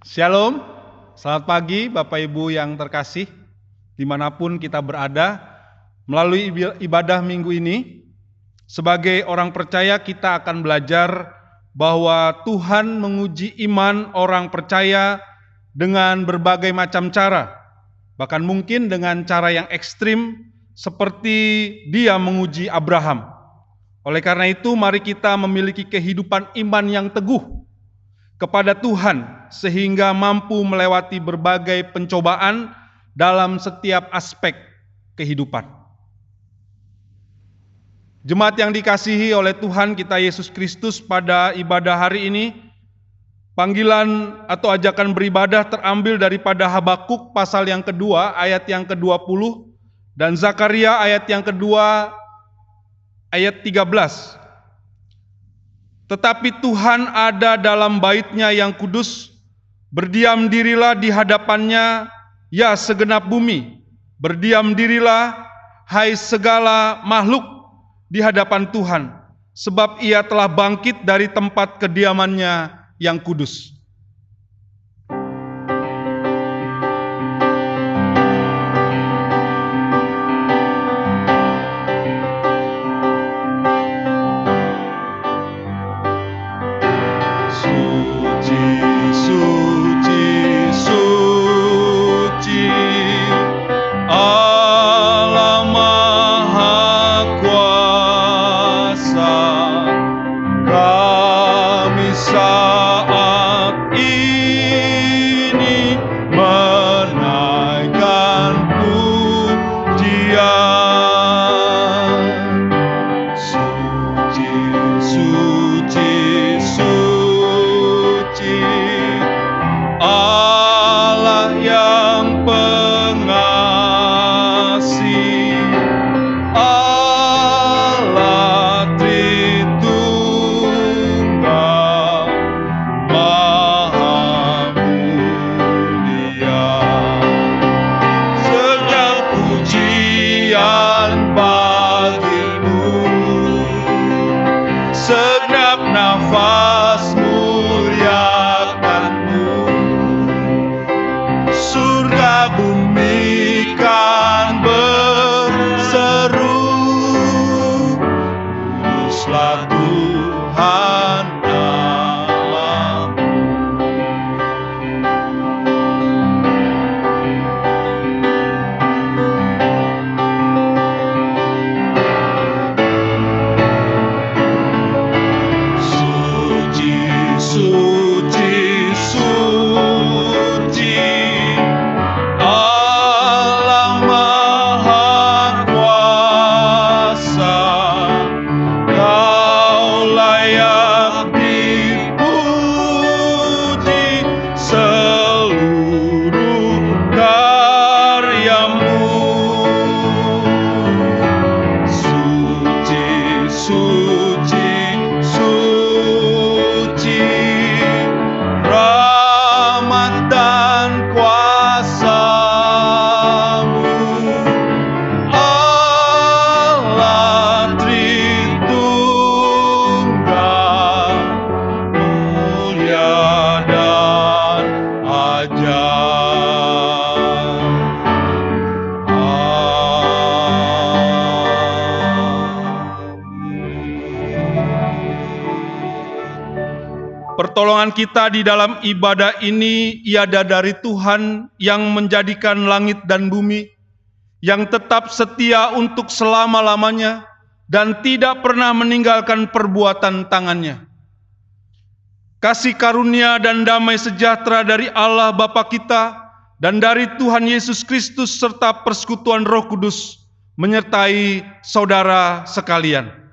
Shalom, selamat pagi Bapak Ibu yang terkasih, dimanapun kita berada. Melalui ibadah minggu ini, sebagai orang percaya kita akan belajar bahwa Tuhan menguji iman orang percaya dengan berbagai macam cara. Bahkan mungkin dengan cara yang ekstrim seperti Dia menguji Abraham. Oleh karena itu mari kita memiliki kehidupan iman yang teguh kepada Tuhan, sehingga mampu melewati berbagai pencobaan dalam setiap aspek kehidupan. Jemaat yang dikasihi oleh Tuhan kita Yesus Kristus, pada ibadah hari ini, panggilan atau ajakan beribadah terambil daripada Habakuk pasal yang kedua, ayat yang ke-20, dan Zakaria ayat yang kedua, ayat 13. Tetapi Tuhan ada dalam bait-Nya yang kudus, berdiam dirilah di hadapan-Nya, ya segenap bumi. Berdiam dirilah, hai segala makhluk, di hadapan Tuhan, sebab Ia telah bangkit dari tempat kediaman-Nya yang kudus. Pertolongan kita di dalam ibadah ini iada dari Tuhan yang menjadikan langit dan bumi, yang tetap setia untuk selama-lamanya dan tidak pernah meninggalkan perbuatan tangannya. Kasih karunia dan damai sejahtera dari Allah Bapa kita dan dari Tuhan Yesus Kristus serta persekutuan Roh Kudus menyertai saudara sekalian.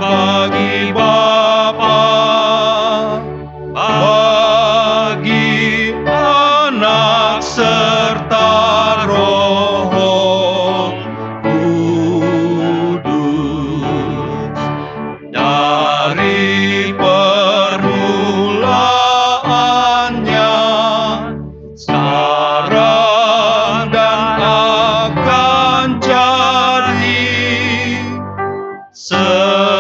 Bagi Bapa, bagi Anak serta Roh Kudus, dari permulaannya, sekarang dan akan jadi selama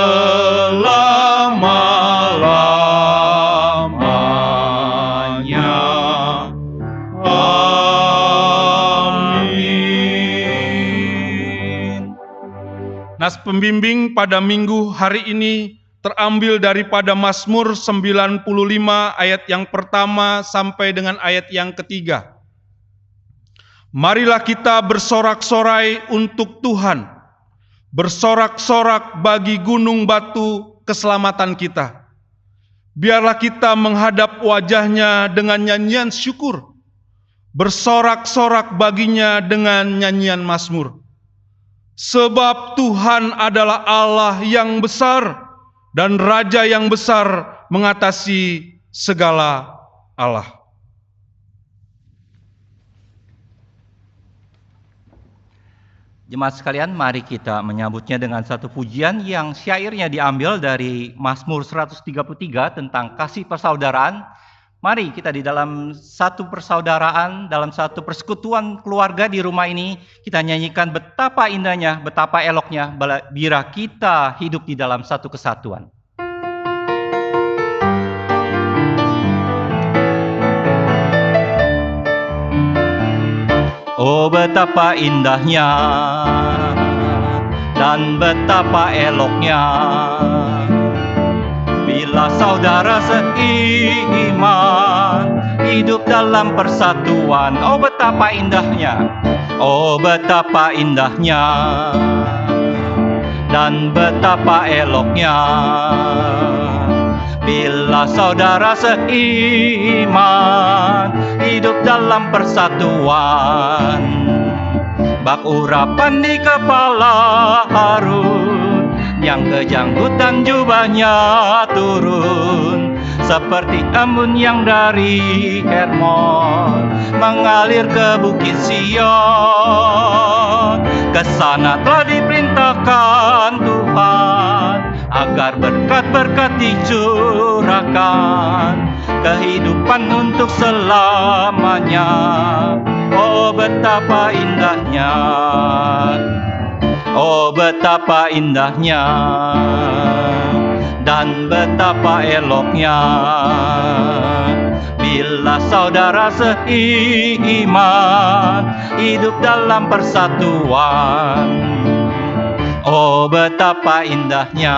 pembimbing pada minggu hari ini terambil daripada Mazmur 95 ayat yang pertama sampai dengan ayat yang ketiga. Marilah kita bersorak-sorai untuk Tuhan, bersorak-sorak bagi gunung batu keselamatan kita. Biarlah kita menghadap wajahnya dengan nyanyian syukur, bersorak-sorak baginya dengan nyanyian mazmur. Sebab Tuhan adalah Allah yang besar dan Raja yang besar mengatasi segala Allah. Jemaat sekalian, mari kita menyambutnya dengan satu pujian yang syairnya diambil dari Mazmur 133 tentang kasih persaudaraan. Mari kita di dalam satu persaudaraan, dalam satu persekutuan keluarga di rumah ini, kita nyanyikan betapa indahnya, betapa eloknya bila kita hidup di dalam satu kesatuan. Oh, betapa indahnya dan betapa eloknya bila saudara seiman hidup dalam persatuan. Oh, betapa indahnya, oh betapa indahnya dan betapa eloknya bila saudara seiman hidup dalam persatuan. Bak urapan di kepala Harun, yang kejanggutan jubahnya turun, seperti embun yang dari Hermon mengalir ke bukit Sion. Kesana telah diperintahkan Tuhan agar berkat-berkat dicurahkan, kehidupan untuk selamanya. Oh, betapa indahnya, oh betapa indahnya dan betapa eloknya bila saudara seiman hidup dalam persatuan. Oh, betapa indahnya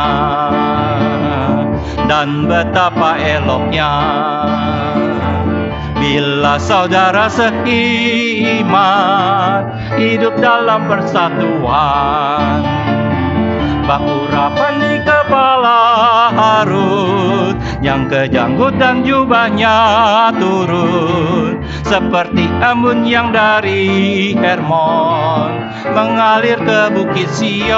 dan betapa eloknya bila saudara seiman hidup dalam persatuan. Bak urapan di kepala Harun, yang kejanggutan jubahnya turun, seperti embun yang dari Hermon mengalir ke bukit Sion.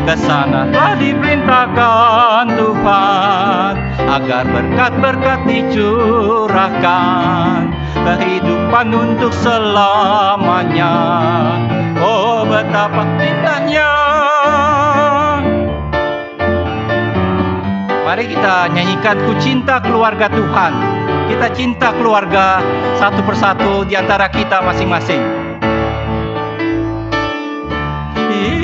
Kesana telah diperintahkan Tuhan agar berkat-berkat dicurahkan, kehidupan untuk selamanya. Oh, betapa indahnya. Mari kita nyanyikan Ku Cinta Keluarga Tuhan. Kita cinta keluarga satu persatu di antara kita masing-masing.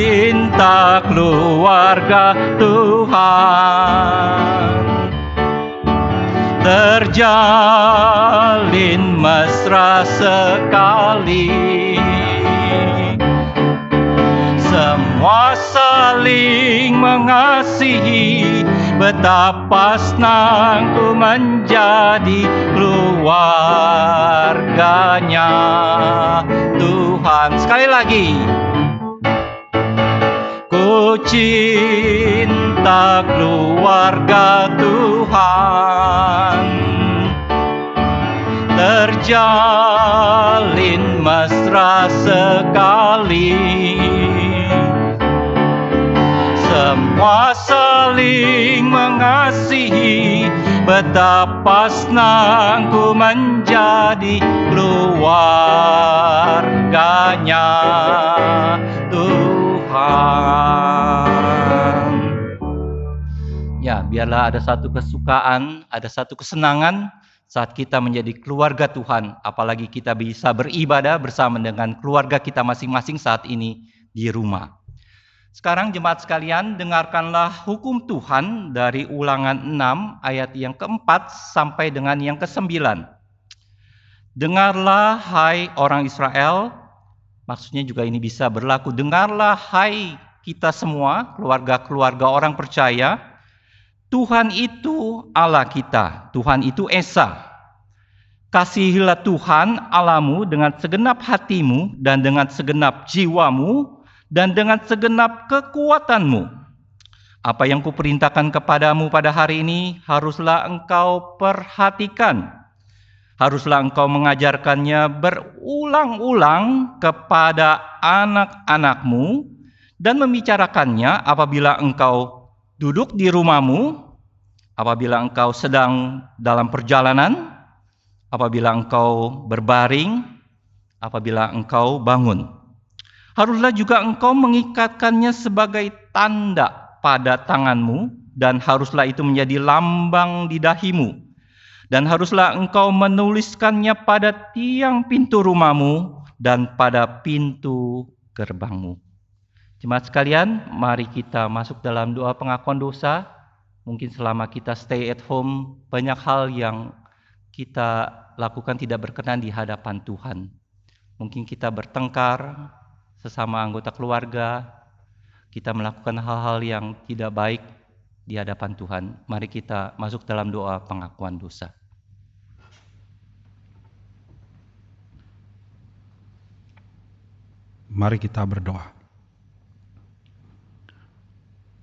Cinta keluarga Tuhan terjalin mesra sekali, semua saling mengasihi, betapa senang ku menjadi keluarganya Tuhan. Sekali lagi, ku cinta keluarga Tuhan terjalin mesra sekali, semua saling mengasihi, betapa senang ku menjadi keluarganya Tuhan. Ya, biarlah ada satu kesukaan, ada satu kesenangan saat kita menjadi keluarga Tuhan, apalagi kita bisa beribadah bersama dengan keluarga kita masing-masing saat ini di rumah. Sekarang jemaat sekalian, dengarkanlah hukum Tuhan dari Ulangan 6 ayat yang keempat sampai dengan yang ke-9. Dengarlah hai orang Israel, Maksudnya juga ini bisa berlaku. Dengarlah hai kita semua, keluarga-keluarga orang percaya, Tuhan itu Allah kita, Tuhan itu Esa. Kasihilah Tuhan Allahmu dengan segenap hatimu dan dengan segenap jiwamu dan dengan segenap kekuatanmu. Apa yang kuperintahkan kepadamu pada hari ini haruslah engkau perhatikan. Haruslah engkau mengajarkannya berulang-ulang kepada anak-anakmu dan membicarakannya apabila engkau duduk di rumahmu, apabila engkau sedang dalam perjalanan, apabila engkau berbaring, apabila engkau bangun. Haruslah juga engkau mengikatkannya sebagai tanda pada tanganmu, dan haruslah itu menjadi lambang di dahimu. Dan haruslah engkau menuliskannya pada tiang pintu rumahmu dan pada pintu gerbangmu. Jemaat sekalian, mari kita masuk dalam doa pengakuan dosa. Mungkin selama kita stay at home, banyak hal yang kita lakukan tidak berkenan di hadapan Tuhan. Mungkin kita bertengkar sesama anggota keluarga, kita melakukan hal-hal yang tidak baik di hadapan Tuhan. Mari kita masuk dalam doa pengakuan dosa. Mari kita berdoa.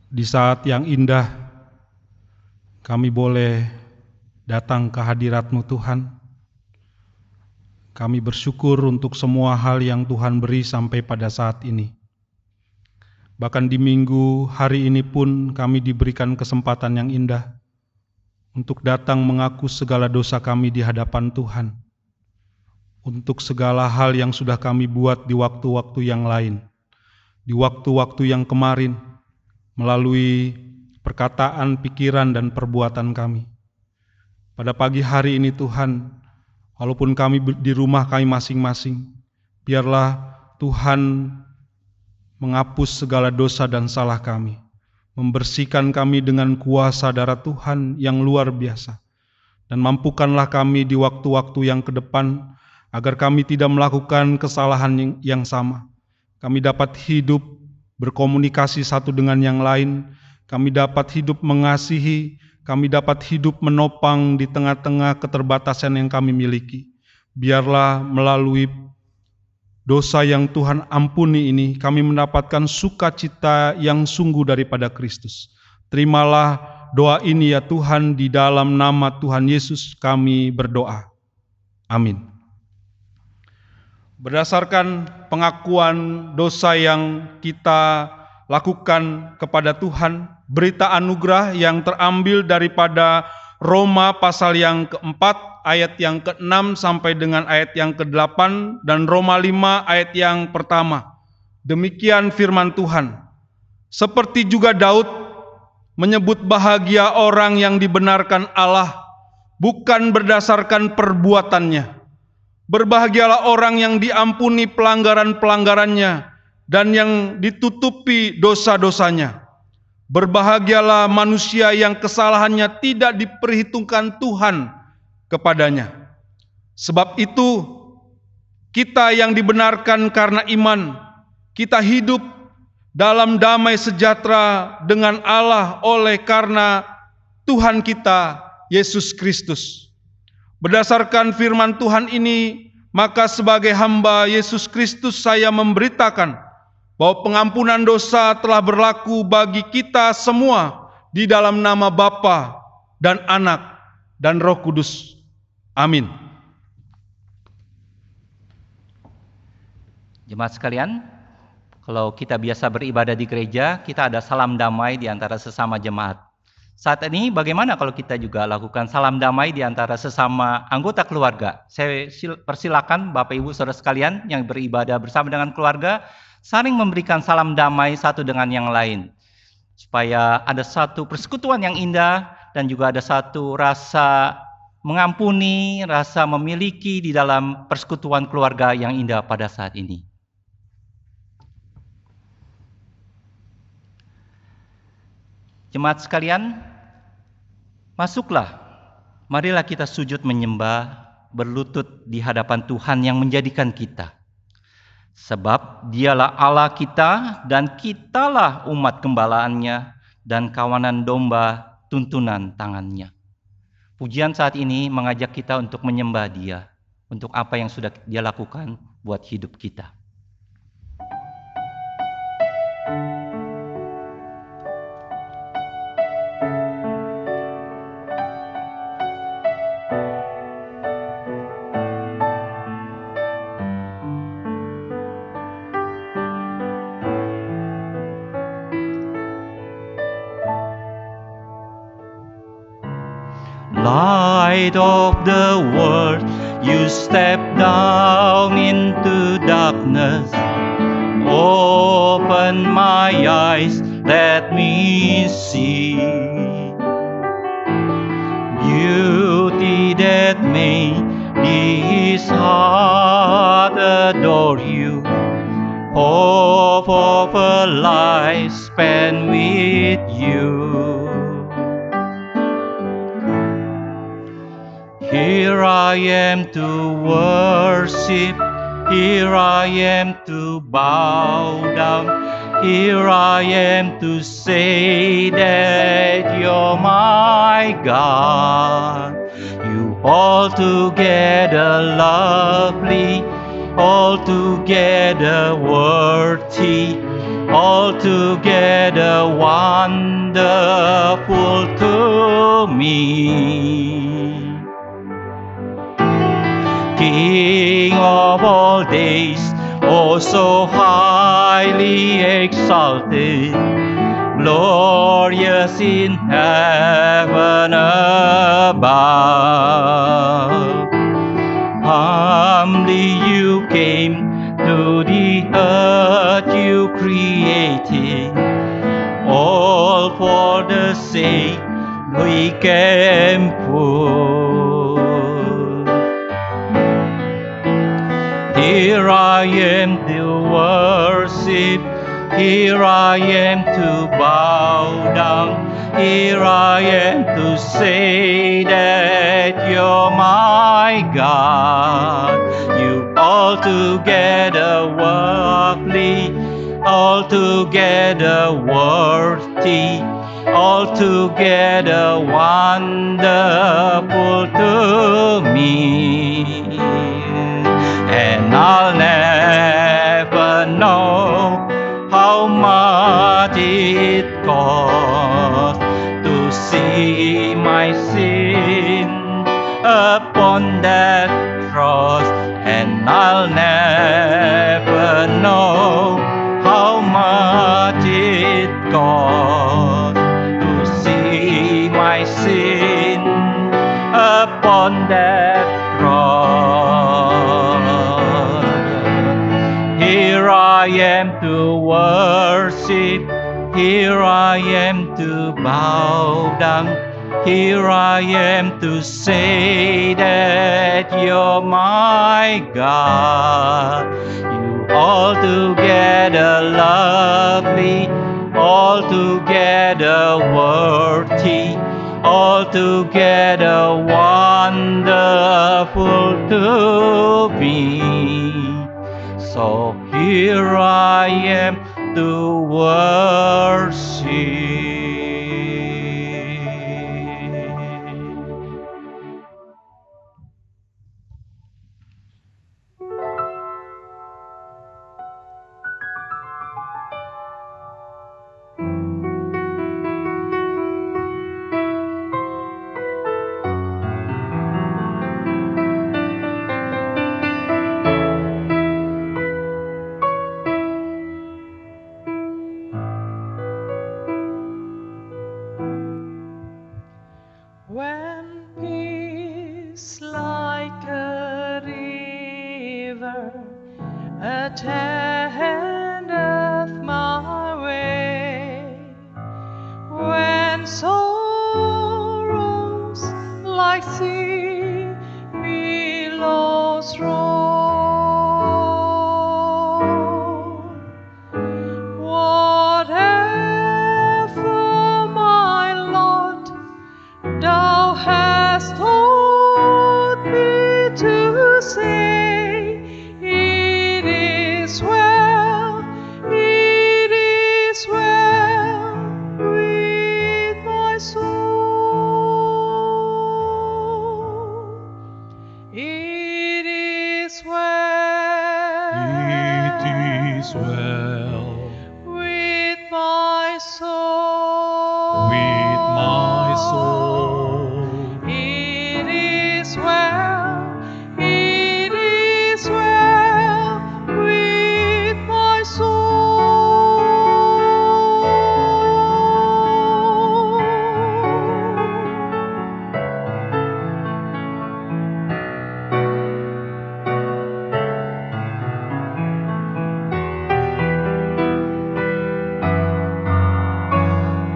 Di saat yang indah, kami boleh datang ke hadirat-Mu Tuhan. Kami bersyukur untuk semua hal yang Tuhan beri sampai pada saat ini. Bahkan di minggu hari ini pun kami diberikan kesempatan yang indah untuk datang mengaku segala dosa kami di hadapan Tuhan. Untuk segala hal yang sudah kami buat di waktu-waktu yang lain, di waktu-waktu yang kemarin, melalui perkataan, pikiran, dan perbuatan kami. Pada pagi hari ini Tuhan, walaupun kami di rumah kami masing-masing, biarlah Tuhan menghapus segala dosa dan salah kami, membersihkan kami dengan kuasa darah Tuhan yang luar biasa, dan mampukanlah kami di waktu-waktu yang ke depan, agar kami tidak melakukan kesalahan yang sama. Kami dapat hidup berkomunikasi satu dengan yang lain, kami dapat hidup mengasihi, kami dapat hidup menopang di tengah-tengah keterbatasan yang kami miliki. Biarlah melalui dosa yang Tuhan ampuni ini, kami mendapatkan sukacita yang sungguh daripada Kristus. Terimalah doa ini ya Tuhan, di dalam nama Tuhan Yesus kami berdoa. Amin. Berdasarkan pengakuan dosa yang kita lakukan kepada Tuhan, berita anugerah yang terambil daripada Roma pasal yang keempat, ayat yang ke-6 sampai dengan ayat yang ke-8, dan Roma 5 ayat yang pertama. Demikian firman Tuhan. Seperti juga Daud menyebut bahagia orang yang dibenarkan Allah, bukan berdasarkan perbuatannya. Berbahagialah orang yang diampuni pelanggaran-pelanggarannya dan yang ditutupi dosa-dosanya. Berbahagialah manusia yang kesalahannya tidak diperhitungkan Tuhan kepadanya. Sebab itu, kita yang dibenarkan karena iman, kita hidup dalam damai sejahtera dengan Allah oleh karena Tuhan kita, Yesus Kristus. Berdasarkan firman Tuhan ini, maka sebagai hamba Yesus Kristus saya memberitakan bahwa pengampunan dosa telah berlaku bagi kita semua di dalam nama Bapa dan Anak dan Roh Kudus. Amin. Jemaat sekalian, kalau kita biasa beribadah di gereja, kita ada salam damai di antara sesama jemaat. Saat ini bagaimana kalau kita juga lakukan salam damai di antara sesama anggota keluarga? Saya persilakan Bapak Ibu Saudara sekalian yang beribadah bersama dengan keluarga, saling memberikan salam damai satu dengan yang lain. Supaya ada satu persekutuan yang indah dan juga ada satu rasa mengampuni, rasa memiliki di dalam persekutuan keluarga yang indah pada saat ini. Jemaat sekalian, masuklah, marilah kita sujud menyembah, berlutut di hadapan Tuhan yang menjadikan kita. Sebab dialah Allah kita dan kitalah umat gembalaannya dan kawanan domba tuntunan tangannya. Pujian saat ini mengajak kita untuk menyembah Dia, untuk apa yang sudah Dia lakukan buat hidup kita. Light of the world, you step down into darkness. Open my eyes, let me see beauty that made this heart adore you. Hope of a life spent with you. Here I am to worship, here I am to bow down, here I am to say that you're my God. You altogether lovely, altogether worthy, altogether wonderful to me. King of all days, oh so highly exalted, glorious in heaven above. Humbly you came to the earth you created, all for the sake weak and poor. Here I am to worship, here I am to bow down, here I am to say that you're my God. You altogether lovely, altogether worthy, altogether wonderful to me. And I'll never know how much it cost to see my sin upon that cross. And I'll never know how much it cost to see my sin upon that cross. Here I am to worship, here I am to bow down, here I am to say that you're my God. You altogether lovely, altogether worthy, altogether wonderful to me. So here I am to worship. When peace like a river attendeth my way, when sorrows like sea billows roll, whatever my lot Thou hast taught me to say, it is well. soul. It is well, it is well with my soul.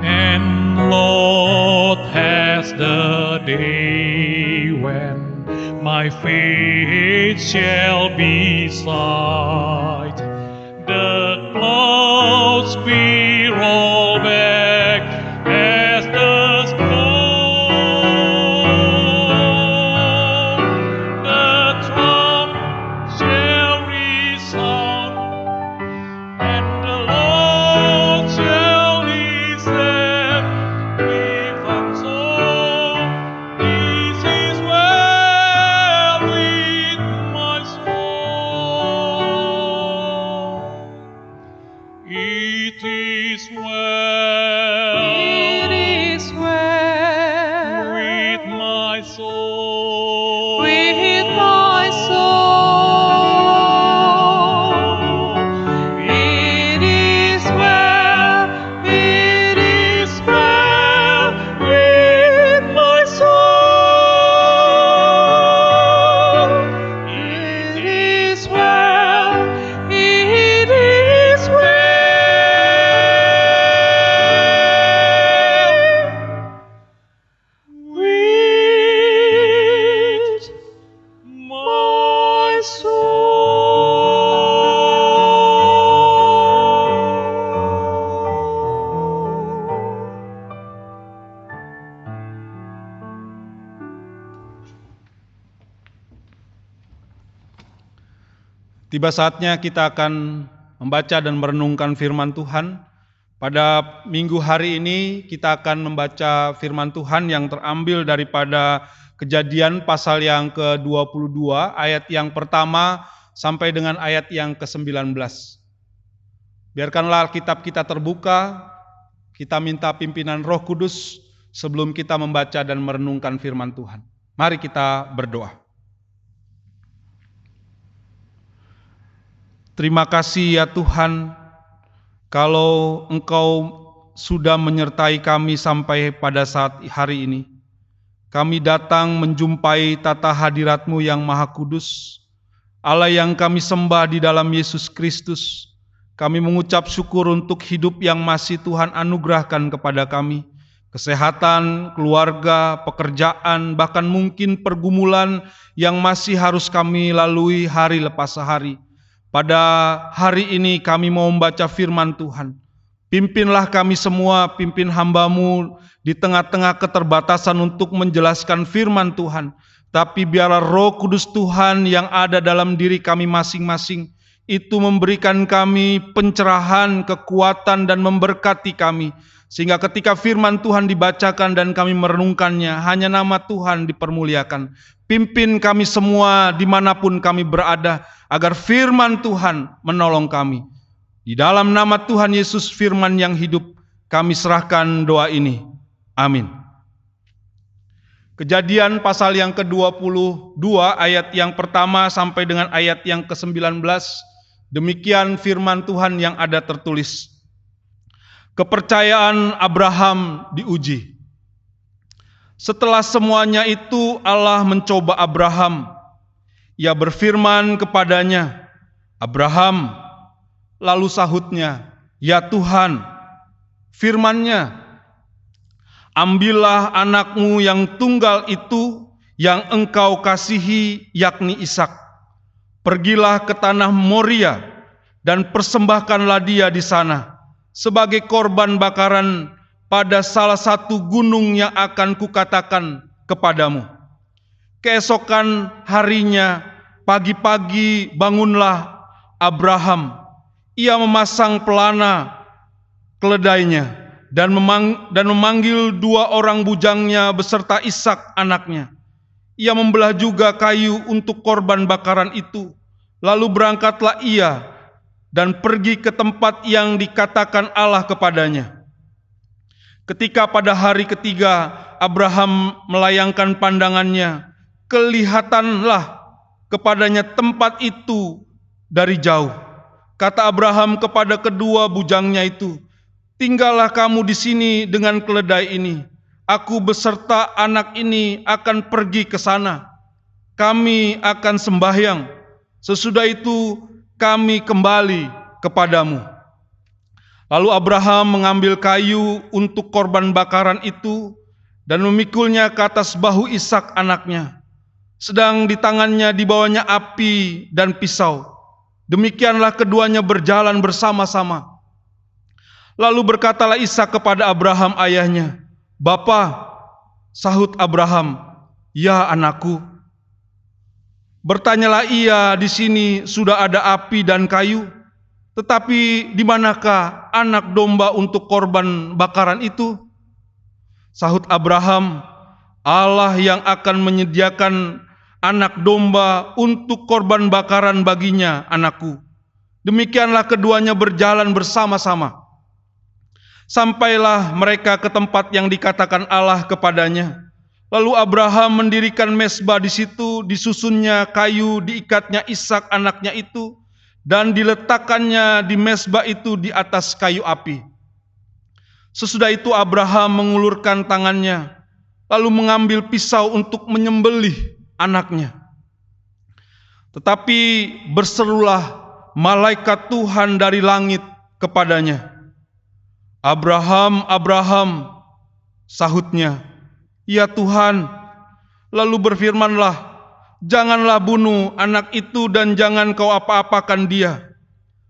And Lord, has the day when my faith shall be sight. The clouds be rolled back as the storm. The trump shall resound, and the Lord shall descend with a song. This is well with my soul. It is well. It is well With my soul. with my soul. It is well, it is well with my soul. It is well, it is well with my soul. Tiba saatnya kita akan membaca dan merenungkan firman Tuhan. Pada minggu hari ini kita akan membaca firman Tuhan yang terambil daripada Kejadian pasal yang ke-22, ayat yang pertama sampai dengan ayat yang ke-19. Biarkanlah Alkitab kita terbuka, kita minta pimpinan Roh Kudus sebelum kita membaca dan merenungkan firman Tuhan. Mari kita berdoa. Terima kasih ya Tuhan, kalau Engkau sudah menyertai kami sampai pada saat hari ini. Kami datang menjumpai tata hadirat-Mu yang Maha Kudus, Allah yang kami sembah di dalam Yesus Kristus. Kami mengucap syukur untuk hidup yang masih Tuhan anugerahkan kepada kami. Kesehatan, keluarga, pekerjaan, bahkan mungkin pergumulan yang masih harus kami lalui hari lepas hari. Pada hari ini kami mau membaca firman Tuhan. Pimpinlah kami semua, pimpin hamba-Mu di tengah-tengah keterbatasan untuk menjelaskan firman Tuhan. Tapi biarlah Roh Kudus Tuhan yang ada dalam diri kami masing-masing itu memberikan kami pencerahan, kekuatan, dan memberkati kami. Sehingga ketika firman Tuhan dibacakan dan kami merenungkannya, hanya nama Tuhan dipermuliakan. Pimpin kami semua dimanapun kami berada, agar firman Tuhan menolong kami. Di dalam nama Tuhan Yesus firman yang hidup, kami serahkan doa ini. Amin. Kejadian pasal yang ke-22 ayat yang pertama sampai dengan ayat yang ke-19. Demikian firman Tuhan yang ada tertulis. Kepercayaan Abraham diuji. Setelah semuanya itu Allah mencoba Abraham. Ia berfirman kepadanya, Abraham. Lalu sahutnya, ya Tuhan. Firman-Nya, ambillah anakmu yang tunggal itu yang engkau kasihi, yakni Ishak. Pergilah ke tanah Moria dan persembahkanlah dia di sana sebagai korban bakaran pada salah satu gunung yang akan kukatakan kepadamu. Keesokan harinya, pagi-pagi bangunlah Abraham. Ia memasang pelana keledainya dan memanggil 2 orang bujangnya beserta Ishak anaknya. Ia membelah juga kayu untuk korban bakaran itu. Lalu berangkatlah ia dan pergi ke tempat yang dikatakan Allah kepadanya. Ketika pada hari ketiga Abraham melayangkan pandangannya, kelihatanlah kepadanya tempat itu dari jauh. Kata Abraham kepada kedua bujangnya itu, tinggallah kamu di sini dengan keledai ini. Aku beserta anak ini akan pergi ke sana. Kami akan sembahyang. Sesudah itu kami kembali kepadamu. Lalu Abraham mengambil kayu untuk korban bakaran itu dan memikulnya ke atas bahu Ishak anaknya. Sedang di tangannya dibawanya api dan pisau. Demikianlah keduanya berjalan bersama-sama. Lalu berkatalah Ishak kepada Abraham ayahnya, "Bapa," sahut Abraham, "Ya anakku." Bertanyalah ia, di sini sudah ada api dan kayu, tetapi di manakah anak domba untuk korban bakaran itu? Sahut Abraham, Allah yang akan menyediakan anak domba untuk korban bakaran baginya, anakku. Demikianlah keduanya berjalan bersama-sama. Sampailah mereka ke tempat yang dikatakan Allah kepadanya. Lalu Abraham mendirikan mezbah di situ, disusunnya kayu, diikatnya Ishak anaknya itu, dan diletakkannya di mezbah itu di atas kayu api. Sesudah itu Abraham mengulurkan tangannya, lalu mengambil pisau untuk menyembelih anaknya. Tetapi berserulah malaikat Tuhan dari langit kepadanya, "Abraham, Abraham," sahutnya, "Ya Tuhan." Lalu berfirmanlah, "Janganlah bunuh anak itu dan jangan kau apa-apakan dia.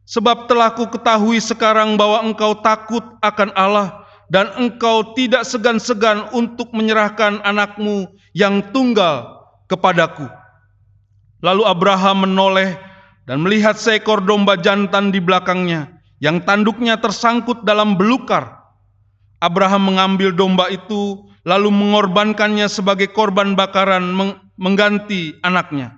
Sebab telah ku ketahui sekarang bahwa engkau takut akan Allah dan engkau tidak segan-segan untuk menyerahkan anakmu yang tunggal kepadaku." Lalu Abraham menoleh dan melihat seekor domba jantan di belakangnya yang tanduknya tersangkut dalam belukar. Abraham mengambil domba itu lalu mengorbankannya sebagai korban bakaran mengganti anaknya.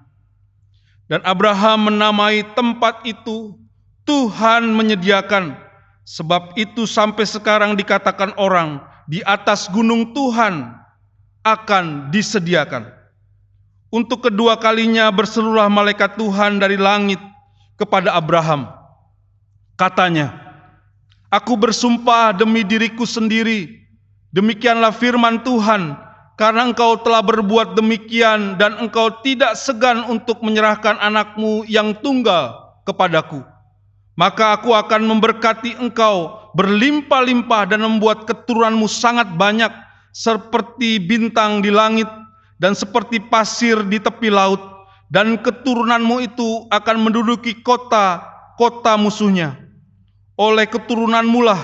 Dan Abraham menamai tempat itu Tuhan menyediakan, sebab itu sampai sekarang dikatakan orang, di atas gunung Tuhan akan disediakan. Untuk kedua kalinya berserulah malaikat Tuhan dari langit kepada Abraham. Katanya, "Aku bersumpah demi diriku sendiri, demikianlah firman Tuhan, karena engkau telah berbuat demikian dan engkau tidak segan untuk menyerahkan anakmu yang tunggal kepadaku, maka aku akan memberkati engkau berlimpah-limpah dan membuat keturunanmu sangat banyak seperti bintang di langit dan seperti pasir di tepi laut, dan keturunanmu itu akan menduduki kota-kota musuhnya. Oleh keturunanmu lah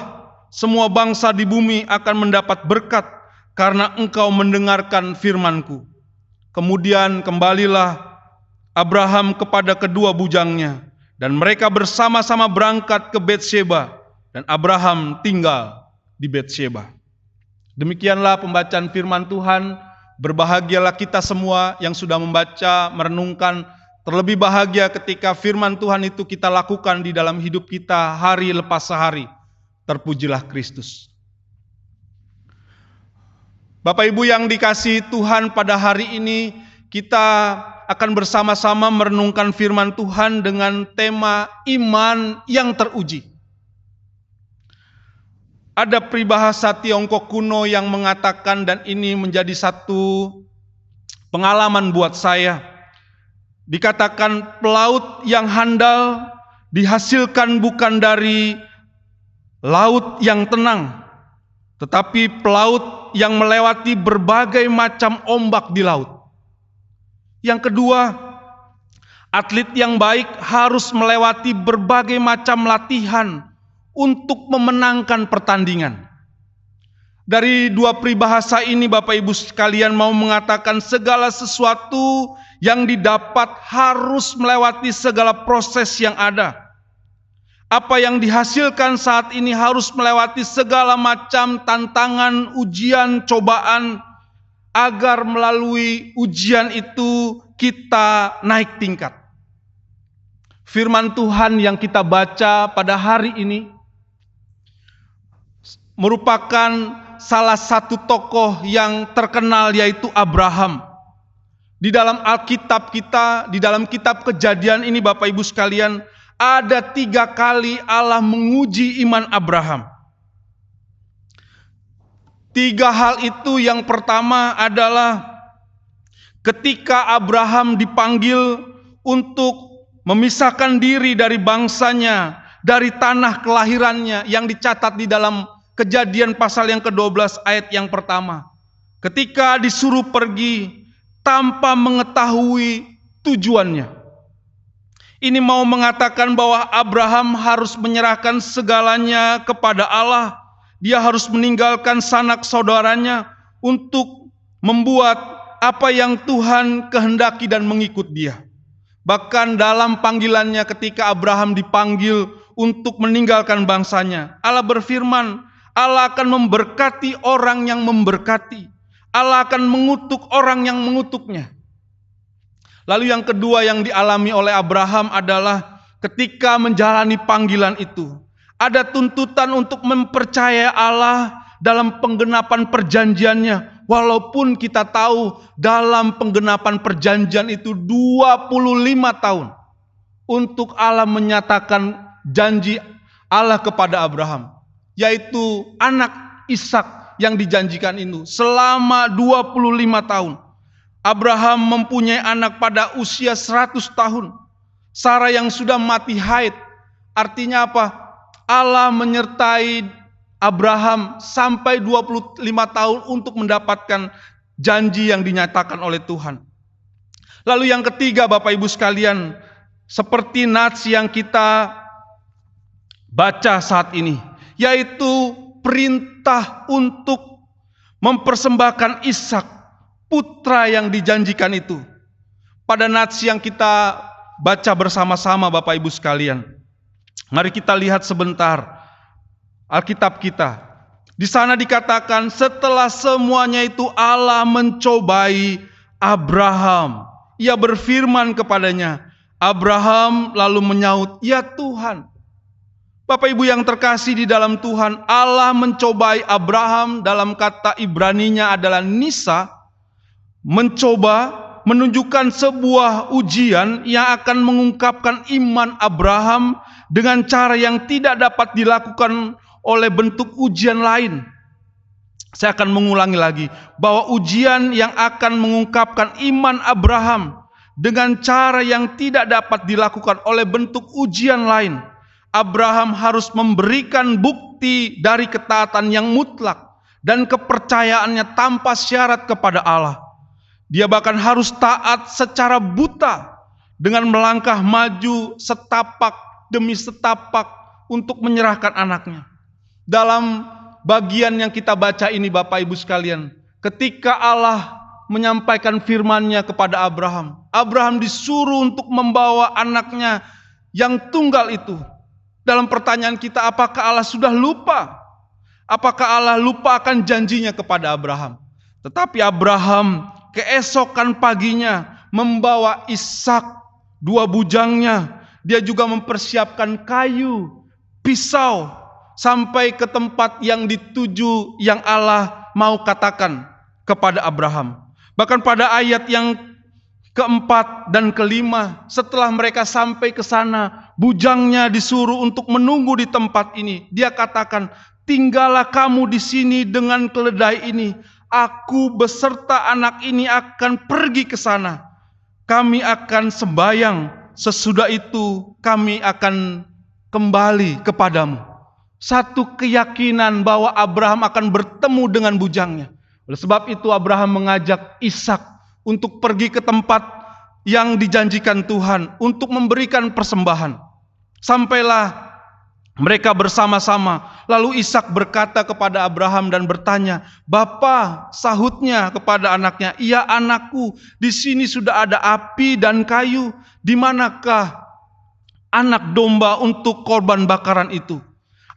semua bangsa di bumi akan mendapat berkat karena engkau mendengarkan firman-Ku." Kemudian kembalilah Abraham kepada kedua bujangnya, dan mereka bersama-sama berangkat ke Betsheba, dan Abraham tinggal di Betsheba. Demikianlah pembacaan firman Tuhan. Berbahagialah kita semua yang sudah membaca, merenungkan. Terlebih bahagia ketika firman Tuhan itu kita lakukan di dalam hidup kita hari lepas hari. Terpujilah Kristus. Bapak Ibu yang dikasihi Tuhan, pada hari ini kita akan bersama-sama merenungkan firman Tuhan dengan tema iman yang teruji. Ada peribahasa Tiongkok kuno yang mengatakan, dan ini menjadi satu pengalaman buat saya. Dikatakan pelaut yang handal dihasilkan bukan dari laut yang tenang, tetapi pelaut yang melewati berbagai macam ombak di laut. Yang kedua, atlet yang baik harus melewati berbagai macam latihan untuk memenangkan pertandingan. Dari dua peribahasa ini Bapak Ibu sekalian mau mengatakan segala sesuatu yang didapat harus melewati segala proses yang ada. Apa yang dihasilkan saat ini harus melewati segala macam tantangan, ujian, cobaan, agar melalui ujian itu kita naik tingkat. Firman Tuhan yang kita baca pada hari ini merupakan salah satu tokoh yang terkenal, yaitu Abraham. Di dalam Alkitab kita, di dalam kitab Kejadian ini Bapak Ibu sekalian, ada 3 kali Allah menguji iman Abraham. 3 hal itu, yang pertama adalah ketika Abraham dipanggil untuk memisahkan diri dari bangsanya, dari tanah kelahirannya yang dicatat di dalam Kejadian pasal yang ke-12 ayat yang pertama. Ketika disuruh pergi tanpa mengetahui tujuannya. Ini mau mengatakan bahwa Abraham harus menyerahkan segalanya kepada Allah. Dia harus meninggalkan sanak saudaranya untuk membuat apa yang Tuhan kehendaki dan mengikut dia. Bahkan dalam panggilannya ketika Abraham dipanggil untuk meninggalkan bangsanya, Allah berfirman, Allah akan memberkati orang yang memberkati. Allah akan mengutuk orang yang mengutuknya. Lalu yang kedua yang dialami oleh Abraham adalah ketika menjalani panggilan itu, ada tuntutan untuk mempercayai Allah dalam penggenapan perjanjiannya. Walaupun kita tahu dalam penggenapan perjanjian itu 25 tahun untuk Allah menyatakan janji Allah kepada Abraham, yaitu anak Ishak yang dijanjikan itu selama 25 tahun. Abraham mempunyai anak pada usia 100 tahun. Sarah yang sudah mati haid. Artinya apa? Allah menyertai Abraham sampai 25 tahun untuk mendapatkan janji yang dinyatakan oleh Tuhan. Lalu yang ketiga Bapak Ibu sekalian, seperti nats yang kita baca saat ini, yaitu perintah untuk mempersembahkan Ishak, putra yang dijanjikan itu. Pada nats yang kita baca bersama-sama Bapak Ibu sekalian, mari kita lihat sebentar Alkitab kita. Di sana dikatakan setelah semuanya itu Allah mencobai Abraham. Ia berfirman kepadanya. Abraham lalu menyaut, "Ya Tuhan." Bapak Ibu yang terkasih di dalam Tuhan, Allah mencobai Abraham, dalam kata Ibraninya adalah nisa, mencoba, menunjukkan sebuah ujian yang akan mengungkapkan iman Abraham dengan cara yang tidak dapat dilakukan oleh bentuk ujian lain. Saya akan mengulangi lagi, bahwa ujian yang akan mengungkapkan iman Abraham dengan cara yang tidak dapat dilakukan oleh bentuk ujian lain. Abraham harus memberikan bukti dari ketaatan yang mutlak dan kepercayaannya tanpa syarat kepada Allah. Dia bahkan harus taat secara buta dengan melangkah maju setapak demi setapak untuk menyerahkan anaknya. Dalam bagian yang kita baca ini Bapak Ibu sekalian, ketika Allah menyampaikan firman-Nya kepada Abraham, Abraham disuruh untuk membawa anaknya yang tunggal itu. Dalam pertanyaan kita, apakah Allah sudah lupa? Apakah Allah lupa akan janjinya kepada Abraham? Tetapi Abraham keesokan paginya membawa Ishak, 2 bujangnya. Dia juga mempersiapkan kayu, pisau, sampai ke tempat yang dituju yang Allah mau katakan kepada Abraham. Bahkan pada ayat yang keempat dan kelima, setelah mereka sampai ke sana, bujangnya disuruh untuk menunggu di tempat ini. Dia katakan, "Tinggallah kamu di sini dengan keledai ini. Aku beserta anak ini akan pergi ke sana. Kami akan sembahyang. Sesudah itu kami akan kembali kepadamu." Satu keyakinan bahwa Abraham akan bertemu dengan bujangnya. Oleh sebab itu Abraham mengajak Ishak untuk pergi ke tempat yang dijanjikan Tuhan untuk memberikan persembahan. Sampailah mereka bersama-sama. Lalu Ishak berkata kepada Abraham dan bertanya, "Bapa," sahutnya kepada anaknya, "Iya anakku, di sini sudah ada api dan kayu. Di manakah anak domba untuk korban bakaran itu?"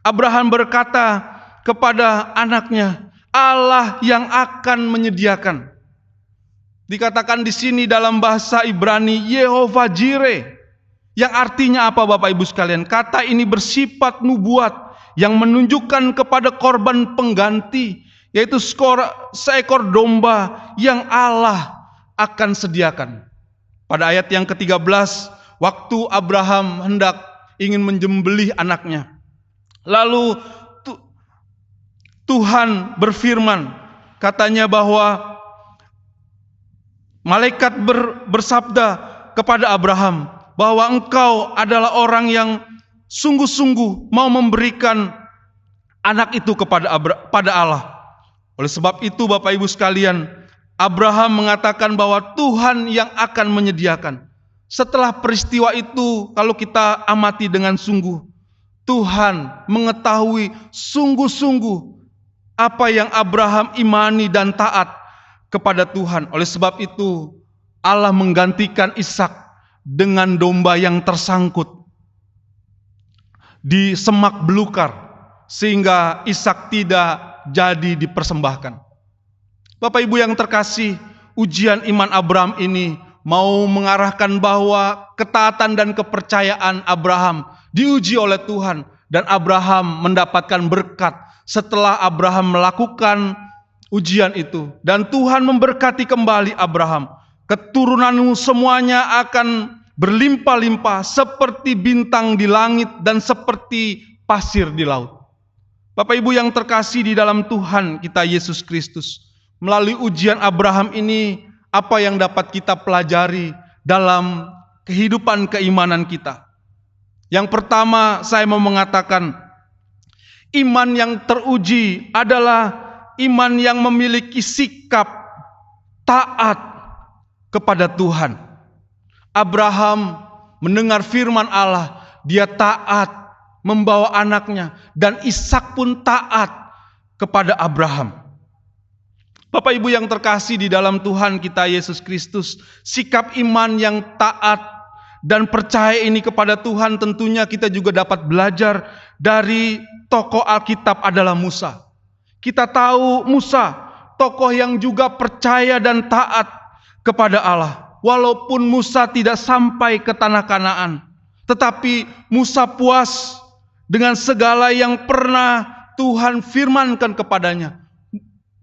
Abraham berkata kepada anaknya, "Allah yang akan menyediakan." Dikatakan di sini dalam bahasa Ibrani Yehovah Jireh, yang artinya apa Bapak Ibu sekalian? Kata ini bersifat nubuat yang menunjukkan kepada korban pengganti yaitu seekor domba yang Allah akan sediakan. Pada ayat yang ke-13, waktu Abraham hendak ingin menjembelih anaknya, lalu Tuhan berfirman, katanya bahwa malaikat bersabda kepada Abraham bahwa engkau adalah orang yang sungguh-sungguh mau memberikan anak itu pada Allah. Oleh sebab itu Bapak Ibu sekalian, Abraham mengatakan bahwa Tuhan yang akan menyediakan. Setelah peristiwa itu, kalau kita amati dengan sungguh, Tuhan mengetahui sungguh-sungguh apa yang Abraham imani dan taat kepada Tuhan. Oleh sebab itu, Allah menggantikan Ishak dengan domba yang tersangkut di semak belukar, sehingga Ishak tidak jadi dipersembahkan. Bapak Ibu yang terkasih, ujian iman Abraham ini mau mengarahkan bahwa ketaatan dan kepercayaan Abraham diuji oleh Tuhan, dan Abraham mendapatkan berkat setelah Abraham melakukan ujian itu. Dan Tuhan memberkati kembali Abraham. Keturunanmu semuanya akan berlimpah-limpah seperti bintang di langit dan seperti pasir di laut. Bapak Ibu yang terkasih di dalam Tuhan kita Yesus Kristus, melalui ujian Abraham ini, apa yang dapat kita pelajari dalam kehidupan keimanan kita? Yang pertama, saya mau mengatakan, iman yang teruji adalah iman yang memiliki sikap taat kepada Tuhan. Abraham mendengar firman Allah, dia taat membawa anaknya, dan Ishak pun taat kepada Abraham. Bapak Ibu yang terkasih di dalam Tuhan kita Yesus Kristus, sikap iman yang taat dan percaya ini kepada Tuhan tentunya kita juga dapat belajar dari tokoh Alkitab adalah Musa. Kita tahu Musa, tokoh yang juga percaya dan taat kepada Allah. Walaupun Musa tidak sampai ke tanah Kanaan, tetapi Musa puas dengan segala yang pernah Tuhan firmankan kepadanya.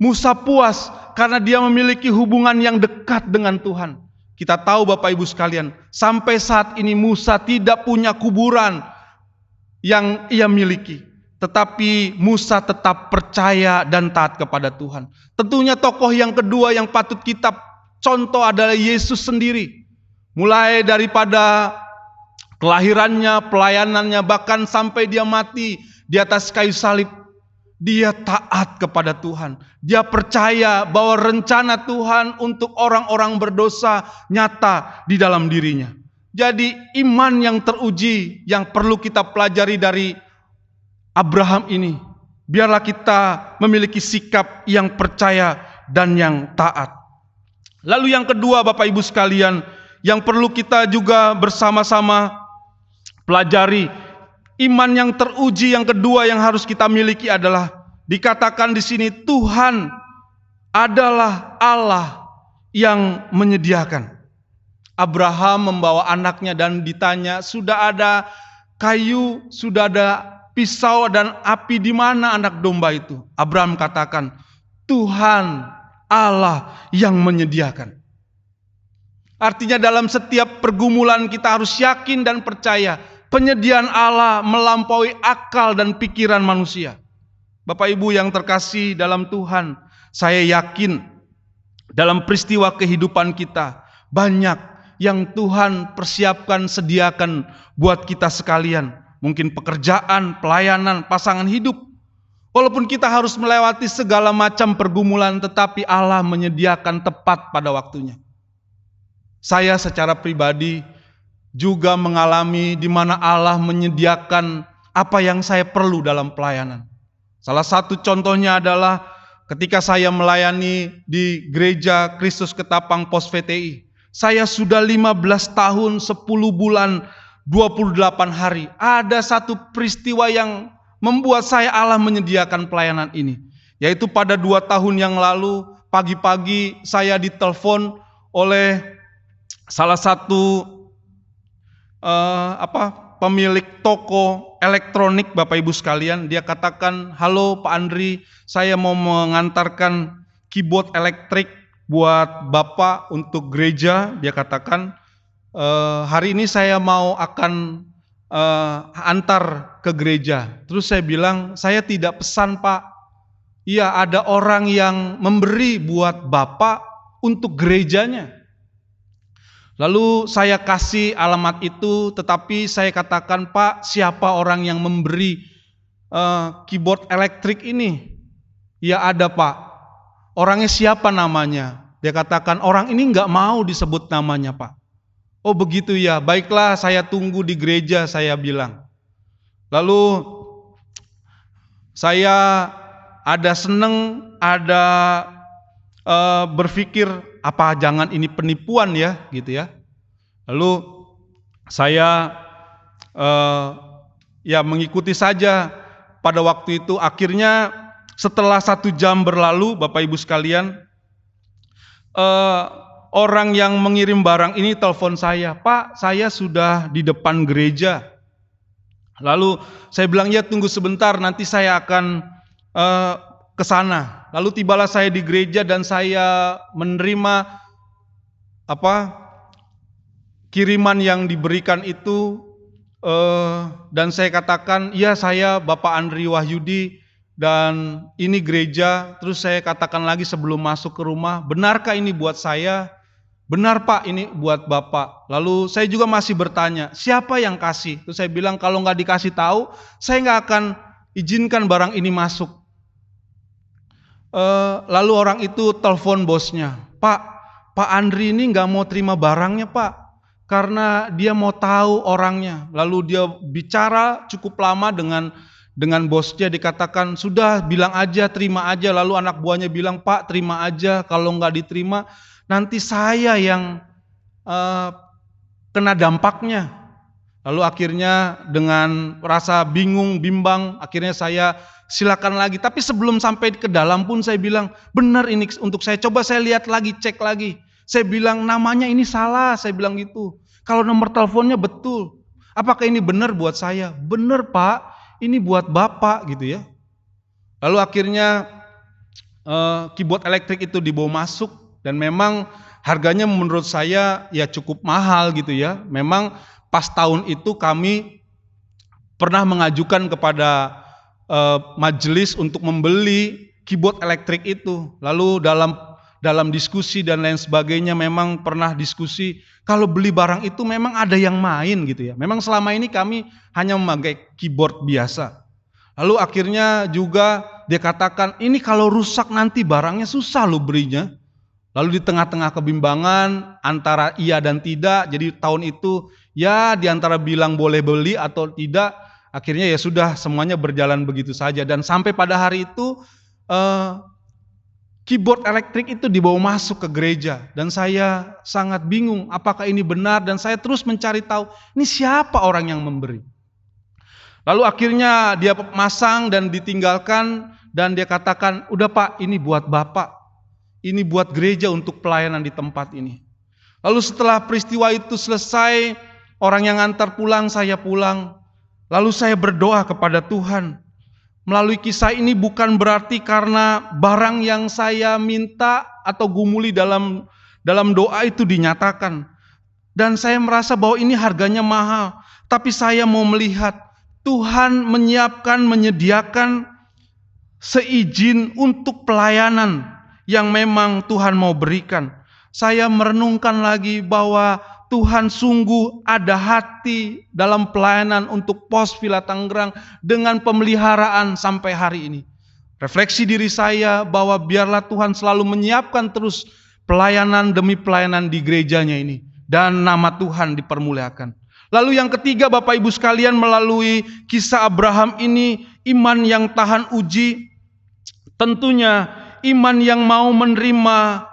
Musa puas karena dia memiliki hubungan yang dekat dengan Tuhan. Kita tahu Bapak Ibu sekalian, sampai saat ini Musa tidak punya kuburan yang ia miliki. Tetapi Musa tetap percaya dan taat kepada Tuhan. Tentunya tokoh yang kedua yang patut kita contoh adalah Yesus sendiri. Mulai daripada kelahirannya, pelayanannya, bahkan sampai dia mati di atas kayu salib, dia taat kepada Tuhan. Dia percaya bahwa rencana Tuhan untuk orang-orang berdosa nyata di dalam dirinya. Jadi iman yang teruji yang perlu kita pelajari dari Abraham ini. Biarlah kita memiliki sikap yang percaya dan yang taat. Lalu yang kedua Bapak Ibu sekalian, yang perlu kita juga bersama-sama pelajari, iman yang teruji yang kedua yang harus kita miliki adalah dikatakan di sini Tuhan adalah Allah yang menyediakan. Abraham membawa anaknya dan ditanya, sudah ada kayu, sudah ada pisau dan api, di mana anak domba itu? Abraham katakan, Tuhan Allah yang menyediakan. Artinya dalam setiap pergumulan kita harus yakin dan percaya penyediaan Allah melampaui akal dan pikiran manusia. Bapak Ibu yang terkasih dalam Tuhan, saya yakin dalam peristiwa kehidupan kita banyak yang Tuhan persiapkan, sediakan buat kita sekalian. Mungkin pekerjaan, pelayanan, pasangan hidup. Walaupun kita harus melewati segala macam pergumulan, tetapi Allah menyediakan tepat pada waktunya. Saya secara pribadi juga mengalami di mana Allah menyediakan apa yang saya perlu dalam pelayanan. Salah satu contohnya adalah ketika saya melayani di Gereja Kristus Ketapang Pos VTI. Saya sudah 15 tahun, 10 bulan, 28 hari. Ada satu peristiwa yang membuat saya Allah menyediakan pelayanan ini. Yaitu pada 2 tahun yang lalu, pagi-pagi saya ditelepon oleh salah satu pemilik toko elektronik, Bapak Ibu sekalian. Dia katakan, "Halo Pak Andri, saya mau mengantarkan keyboard elektrik buat Bapak untuk gereja." Dia katakan, "Hari ini saya mau akan antar ke gereja." Terus saya bilang, "Saya tidak pesan Pak. Iya, ada orang yang memberi buat Bapak untuk gerejanya." Lalu saya kasih alamat itu, tetapi saya katakan, "Pak, siapa orang yang memberi keyboard elektrik ini?" "Ya ada Pak." "Orangnya siapa namanya?" Dia katakan, "Orang ini nggak mau disebut namanya Pak." "Oh begitu ya, baiklah saya tunggu di gereja," saya bilang. Lalu saya ada seneng, ada berpikir, apa jangan ini penipuan ya, gitu ya. Lalu saya ya mengikuti saja. Pada waktu itu akhirnya setelah 1 jam berlalu, Bapak Ibu sekalian, orang yang mengirim barang ini telepon saya, "Pak, saya sudah di depan gereja." Lalu saya bilang, "Ya tunggu sebentar, nanti saya akan ke sana." Lalu tibalah saya di gereja dan saya menerima kiriman yang diberikan itu, dan saya katakan, "Ya saya Bapak Andri Wahyudi dan ini gereja." Terus saya katakan lagi sebelum masuk ke rumah, "Benarkah ini buat saya?" "Benar Pak, ini buat Bapak." Lalu saya juga masih bertanya, "Siapa yang kasih?" Terus saya bilang, "Kalau nggak dikasih tahu, saya nggak akan izinkan barang ini masuk." Lalu orang itu telepon bosnya, Pak Andri ini nggak mau terima barangnya Pak, karena dia mau tahu orangnya." Lalu dia bicara cukup lama dengan bosnya, dikatakan, "Sudah bilang aja, terima aja." Lalu anak buahnya bilang, "Pak terima aja, kalau nggak diterima nanti saya yang kena dampaknya." Lalu akhirnya dengan rasa bingung, bimbang, akhirnya saya silakan lagi. Tapi sebelum sampai ke dalam pun saya bilang, "Benar ini untuk saya, coba saya lihat lagi, cek lagi." Saya bilang, "Namanya ini salah," saya bilang gitu. "Kalau nomor teleponnya betul. Apakah ini benar buat saya?" "Benar Pak, ini buat Bapak," gitu ya. Lalu akhirnya keyboard elektrik itu dibawa masuk, dan memang harganya menurut saya ya cukup mahal gitu ya. Memang pas tahun itu kami pernah mengajukan kepada majelis untuk membeli keyboard elektrik itu. Lalu dalam diskusi dan lain sebagainya memang pernah diskusi, kalau beli barang itu memang ada yang main gitu ya. Memang selama ini kami hanya memakai keyboard biasa. Lalu akhirnya juga dia katakan, "Ini kalau rusak nanti barangnya susah lo belinya." Lalu di tengah-tengah kebimbangan antara iya dan tidak, jadi tahun itu ya di antara bilang boleh beli atau tidak, akhirnya ya sudah semuanya berjalan begitu saja. Dan sampai pada hari itu keyboard elektrik itu dibawa masuk ke gereja, dan saya sangat bingung apakah ini benar, dan saya terus mencari tahu ini siapa orang yang memberi. Lalu akhirnya dia masang dan ditinggalkan, dan dia katakan, "Udah Pak, ini buat Bapak. Ini buat gereja untuk pelayanan di tempat ini." Lalu setelah peristiwa itu selesai, orang yang antar pulang, saya pulang. Lalu saya berdoa kepada Tuhan. Melalui kisah ini bukan berarti karena barang yang saya minta atau gumuli dalam doa itu dinyatakan. Dan saya merasa bahwa ini harganya mahal. Tapi saya mau melihat Tuhan menyediakan seizin untuk pelayanan yang memang Tuhan mau berikan. Saya merenungkan lagi bahwa Tuhan sungguh ada hati dalam pelayanan untuk Pos Villa Tangerang dengan pemeliharaan sampai hari ini. Refleksi diri saya bahwa biarlah Tuhan selalu menyiapkan terus pelayanan demi pelayanan di gerejanya ini, dan nama Tuhan dipermuliakan. Lalu yang ketiga, Bapak Ibu sekalian, melalui kisah Abraham ini, iman yang tahan uji, tentunya iman yang mau menerima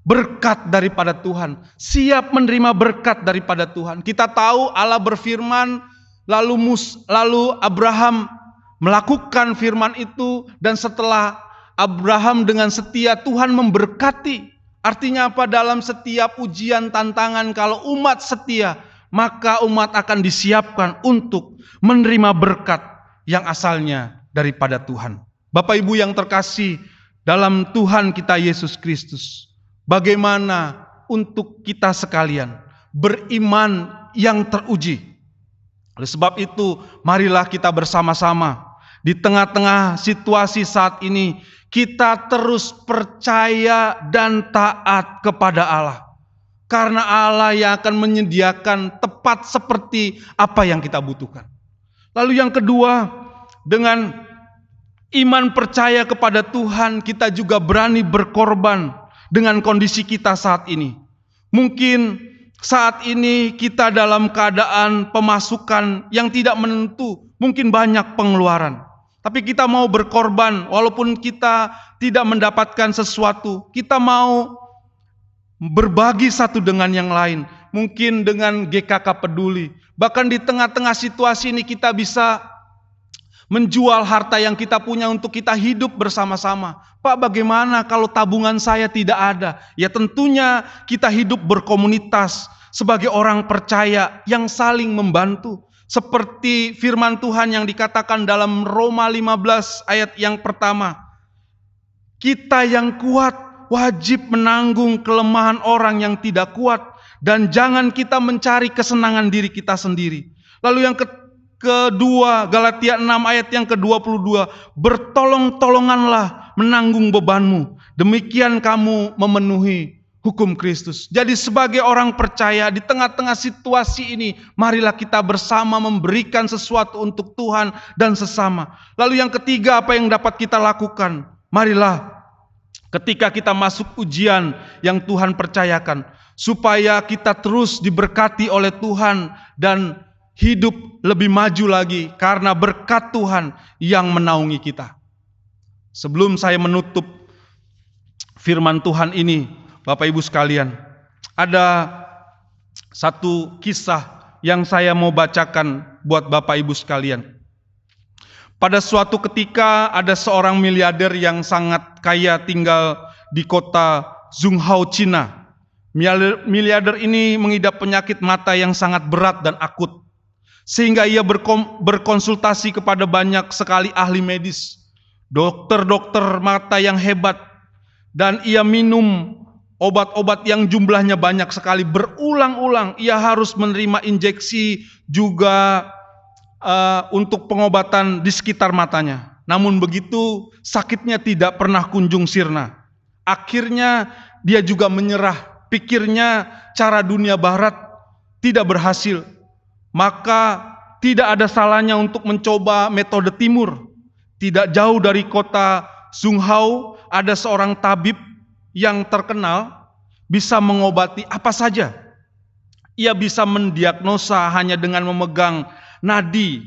berkat daripada Tuhan, siap menerima berkat daripada Tuhan. Kita tahu Allah berfirman, lalu Abraham melakukan firman itu, dan setelah Abraham dengan setia, Tuhan memberkati. Artinya apa? Dalam setiap ujian, tantangan, kalau umat setia, maka umat akan disiapkan untuk menerima berkat yang asalnya daripada Tuhan. Bapak Ibu yang terkasih dalam Tuhan kita Yesus Kristus, bagaimana untuk kita sekalian beriman yang teruji? Oleh sebab itu, marilah kita bersama-sama di tengah-tengah situasi saat ini, kita terus percaya dan taat kepada Allah. Karena Allah yang akan menyediakan tepat seperti apa yang kita butuhkan. Lalu yang kedua, dengan iman percaya kepada Tuhan, kita juga berani berkorban dengan kondisi kita saat ini. Mungkin saat ini kita dalam keadaan pemasukan yang tidak menentu, mungkin banyak pengeluaran. Tapi kita mau berkorban, walaupun kita tidak mendapatkan sesuatu, kita mau berbagi satu dengan yang lain. Mungkin dengan GKK Peduli. Bahkan di tengah-tengah situasi ini kita bisa menjual harta yang kita punya untuk kita hidup bersama-sama. Pak, bagaimana kalau tabungan saya tidak ada? Ya tentunya kita hidup berkomunitas sebagai orang percaya yang saling membantu. Seperti firman Tuhan yang dikatakan dalam Roma 15 ayat yang pertama. Kita yang kuat wajib menanggung kelemahan orang yang tidak kuat, dan jangan kita mencari kesenangan diri kita sendiri. Lalu yang kedua, Galatia 6 ayat yang ke-22, bertolong-tolonganlah menanggung bebanmu, demikian kamu memenuhi hukum Kristus. Jadi sebagai orang percaya di tengah-tengah situasi ini, marilah kita bersama memberikan sesuatu untuk Tuhan dan sesama. Lalu yang ketiga, apa yang dapat kita lakukan? Marilah ketika kita masuk ujian yang Tuhan percayakan, supaya kita terus diberkati oleh Tuhan dan hidup lebih maju lagi karena berkat Tuhan yang menaungi kita. Sebelum saya menutup firman Tuhan ini, Bapak Ibu sekalian, ada satu kisah yang saya mau bacakan buat Bapak Ibu sekalian. Pada suatu ketika ada seorang miliarder yang sangat kaya tinggal di kota Zhonghao, Cina. Miliarder ini mengidap penyakit mata yang sangat berat dan akut. Sehingga ia berkonsultasi kepada banyak sekali ahli medis, dokter-dokter mata yang hebat. Dan ia minum obat-obat yang jumlahnya banyak sekali. Berulang-ulang ia harus menerima injeksi juga untuk pengobatan di sekitar matanya. Namun begitu, sakitnya tidak pernah kunjung sirna. Akhirnya dia juga menyerah. Pikirnya cara dunia barat tidak berhasil. Maka tidak ada salahnya untuk mencoba metode timur. Tidak jauh dari kota Zhonghao ada seorang tabib yang terkenal bisa mengobati apa saja. Ia bisa mendiagnosa hanya dengan memegang nadi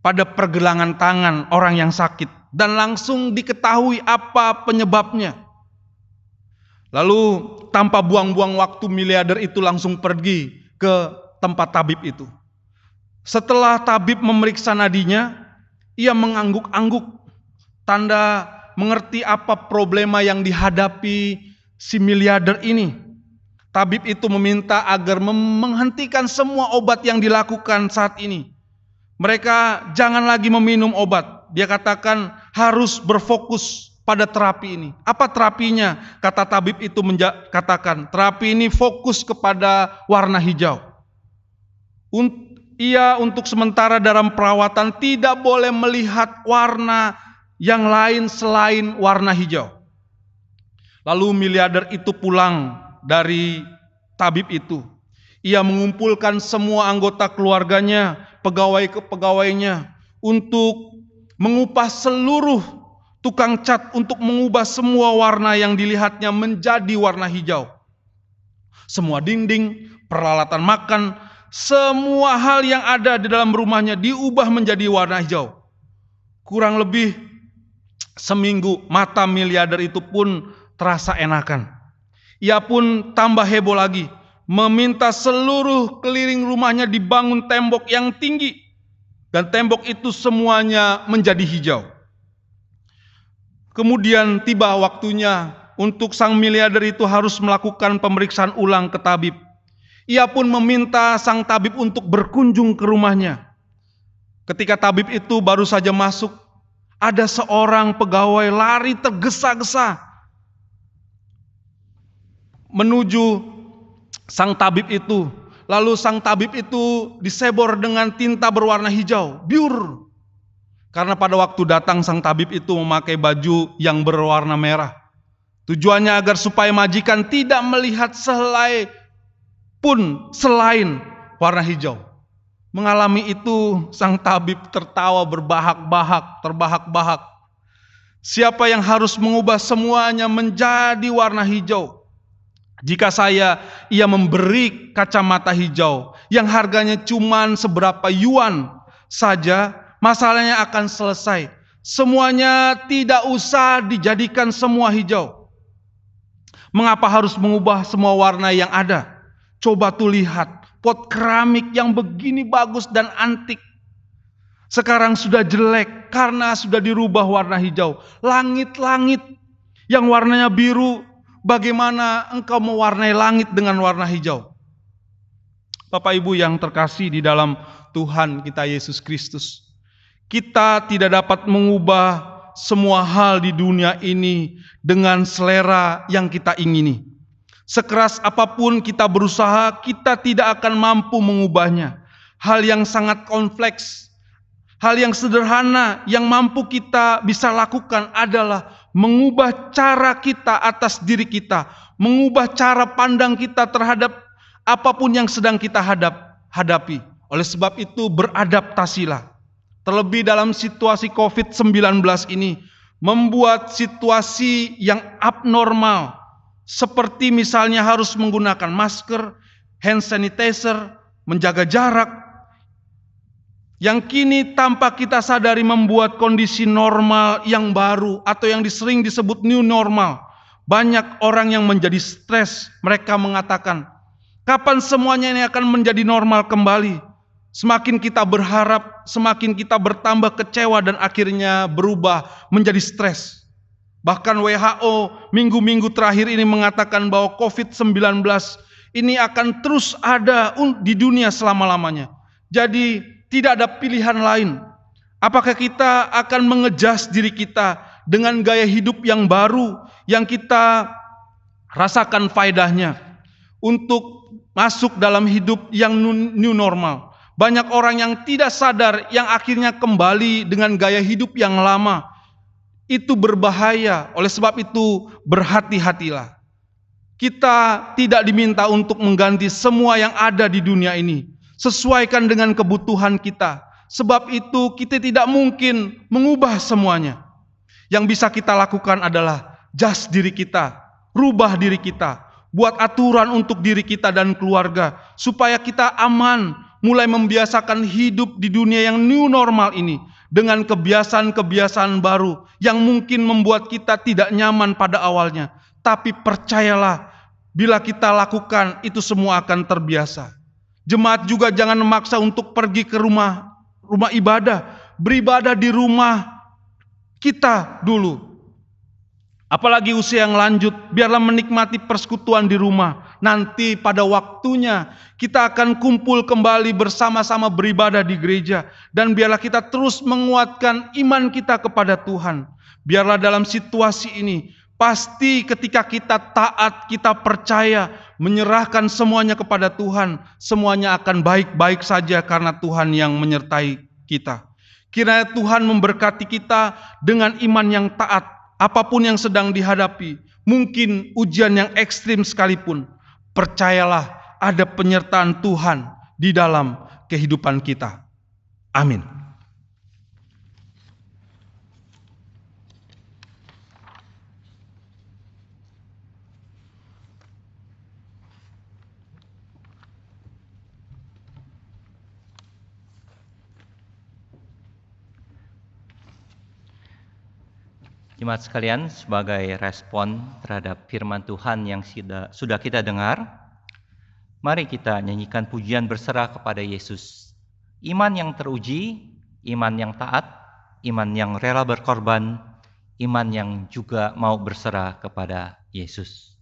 pada pergelangan tangan orang yang sakit dan langsung diketahui apa penyebabnya. Lalu tanpa buang-buang waktu, miliarder itu langsung pergi ke tempat tabib itu. Setelah tabib memeriksa nadinya, ia mengangguk-angguk, tanda mengerti apa problema yang dihadapi si miliarder ini. Tabib itu meminta agar menghentikan semua obat yang dilakukan saat ini. Mereka jangan lagi meminum obat. Dia katakan harus berfokus pada terapi ini. Apa terapinya? Kata tabib itu katakan, terapi ini fokus kepada warna hijau. Ia untuk sementara dalam perawatan tidak boleh melihat warna yang lain selain warna hijau. Lalu miliarder itu pulang dari tabib itu. Ia mengumpulkan semua anggota keluarganya, pegawai-pegawainya untuk mengupah seluruh tukang cat untuk mengubah semua warna yang dilihatnya menjadi warna hijau. Semua dinding, peralatan makan, semua hal yang ada di dalam rumahnya diubah menjadi warna hijau. Kurang lebih seminggu mata miliarder itu pun terasa enakan. Ia pun tambah heboh lagi, meminta seluruh keliling rumahnya dibangun tembok yang tinggi, dan tembok itu semuanya menjadi hijau. Kemudian tiba waktunya untuk sang miliarder itu harus melakukan pemeriksaan ulang ke tabib. Ia pun meminta sang tabib untuk berkunjung ke rumahnya. Ketika tabib itu baru saja masuk, ada seorang pegawai lari tergesa-gesa menuju sang tabib itu. Lalu sang tabib itu disebor dengan tinta berwarna hijau, biur. Karena pada waktu datang sang tabib itu memakai baju yang berwarna merah. Tujuannya agar supaya majikan tidak melihat sehelai pun selain warna hijau. Mengalami itu sang tabib tertawa terbahak-bahak. Siapa yang harus mengubah semuanya menjadi warna hijau? Jika ia memberi kacamata hijau yang harganya cuma seberapa yuan saja, masalahnya akan selesai. Semuanya tidak usah dijadikan semua hijau. Mengapa harus mengubah semua warna yang ada? Coba tuh lihat, pot keramik yang begini bagus dan antik sekarang sudah jelek karena sudah dirubah warna hijau. Langit-langit yang warnanya biru, bagaimana engkau mewarnai langit dengan warna hijau? Bapak Ibu yang terkasih di dalam Tuhan kita Yesus Kristus, kita tidak dapat mengubah semua hal di dunia ini dengan selera yang kita ingini. Sekeras apapun kita berusaha, kita tidak akan mampu mengubahnya. Hal yang sangat kompleks, hal yang sederhana yang mampu kita bisa lakukan adalah mengubah cara kita atas diri kita, mengubah cara pandang kita terhadap apapun yang sedang kita hadapi. Oleh sebab itu beradaptasilah. Terlebih dalam situasi COVID-19 ini, membuat situasi yang abnormal, seperti misalnya harus menggunakan masker, hand sanitizer, menjaga jarak, yang kini tanpa kita sadari membuat kondisi normal yang baru atau yang sering disebut new normal. Banyak orang yang menjadi stres. Mereka mengatakan, kapan semuanya ini akan menjadi normal kembali? Semakin kita berharap, semakin kita bertambah kecewa dan akhirnya berubah menjadi stres. Bahkan WHO minggu-minggu terakhir ini mengatakan bahwa COVID-19 ini akan terus ada di dunia selama-lamanya. Jadi tidak ada pilihan lain. Apakah kita akan mengejas diri kita dengan gaya hidup yang baru yang kita rasakan faedahnya untuk masuk dalam hidup yang new normal? Banyak orang yang tidak sadar yang akhirnya kembali dengan gaya hidup yang lama. Itu berbahaya. Oleh sebab itu berhati-hatilah. Kita tidak diminta untuk mengganti semua yang ada di dunia ini. Sesuaikan dengan kebutuhan kita. Sebab itu kita tidak mungkin mengubah semuanya. Yang bisa kita lakukan adalah jas diri kita, rubah diri kita, buat aturan untuk diri kita dan keluarga supaya kita aman, mulai membiasakan hidup di dunia yang new normal ini dengan kebiasaan-kebiasaan baru yang mungkin membuat kita tidak nyaman pada awalnya. Tapi percayalah, bila kita lakukan itu semua akan terbiasa. Jemaat juga jangan memaksa untuk pergi ke rumah ibadah, beribadah di rumah kita dulu. Apalagi usia yang lanjut, biarlah menikmati persekutuan di rumah. Nanti pada waktunya kita akan kumpul kembali bersama-sama beribadah di gereja. Dan biarlah kita terus menguatkan iman kita kepada Tuhan. Biarlah dalam situasi ini, pasti ketika kita taat, kita percaya, menyerahkan semuanya kepada Tuhan, semuanya akan baik-baik saja karena Tuhan yang menyertai kita. Kiranya Tuhan memberkati kita dengan iman yang taat. Apapun yang sedang dihadapi, mungkin ujian yang ekstrim sekalipun, percayalah ada penyertaan Tuhan di dalam kehidupan kita. Amin. Jemaat sekalian, sebagai respon terhadap firman Tuhan yang sudah kita dengar, mari kita nyanyikan pujian berserah kepada Yesus. Iman yang teruji, iman yang taat, iman yang rela berkorban, iman yang juga mau berserah kepada Yesus.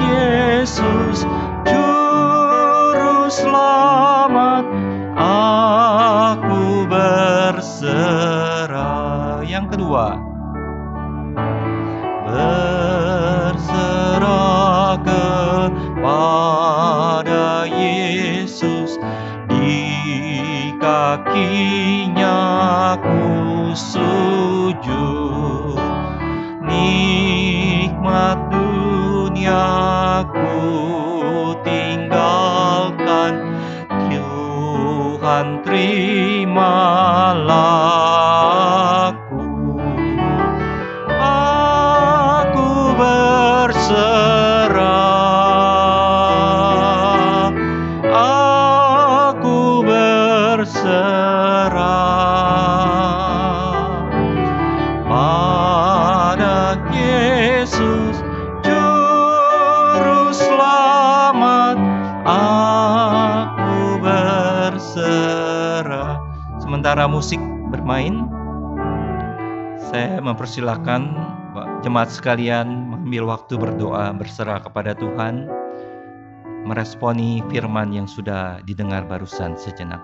Yesus Juru Selamat, aku berserah. Yang kedua, berserah kepada Yesus, di kakinya ku sujud. Nikmat dunia ku tinggalkan, Tuhan terimalah aku. Aku berserah, aku berserah pada Yesus Juru Selamat, aku berserah. Sementara musik bermain, saya mempersilahkan jemaat sekalian mengambil waktu berdoa, berserah kepada Tuhan, meresponi firman yang sudah didengar barusan sejenak.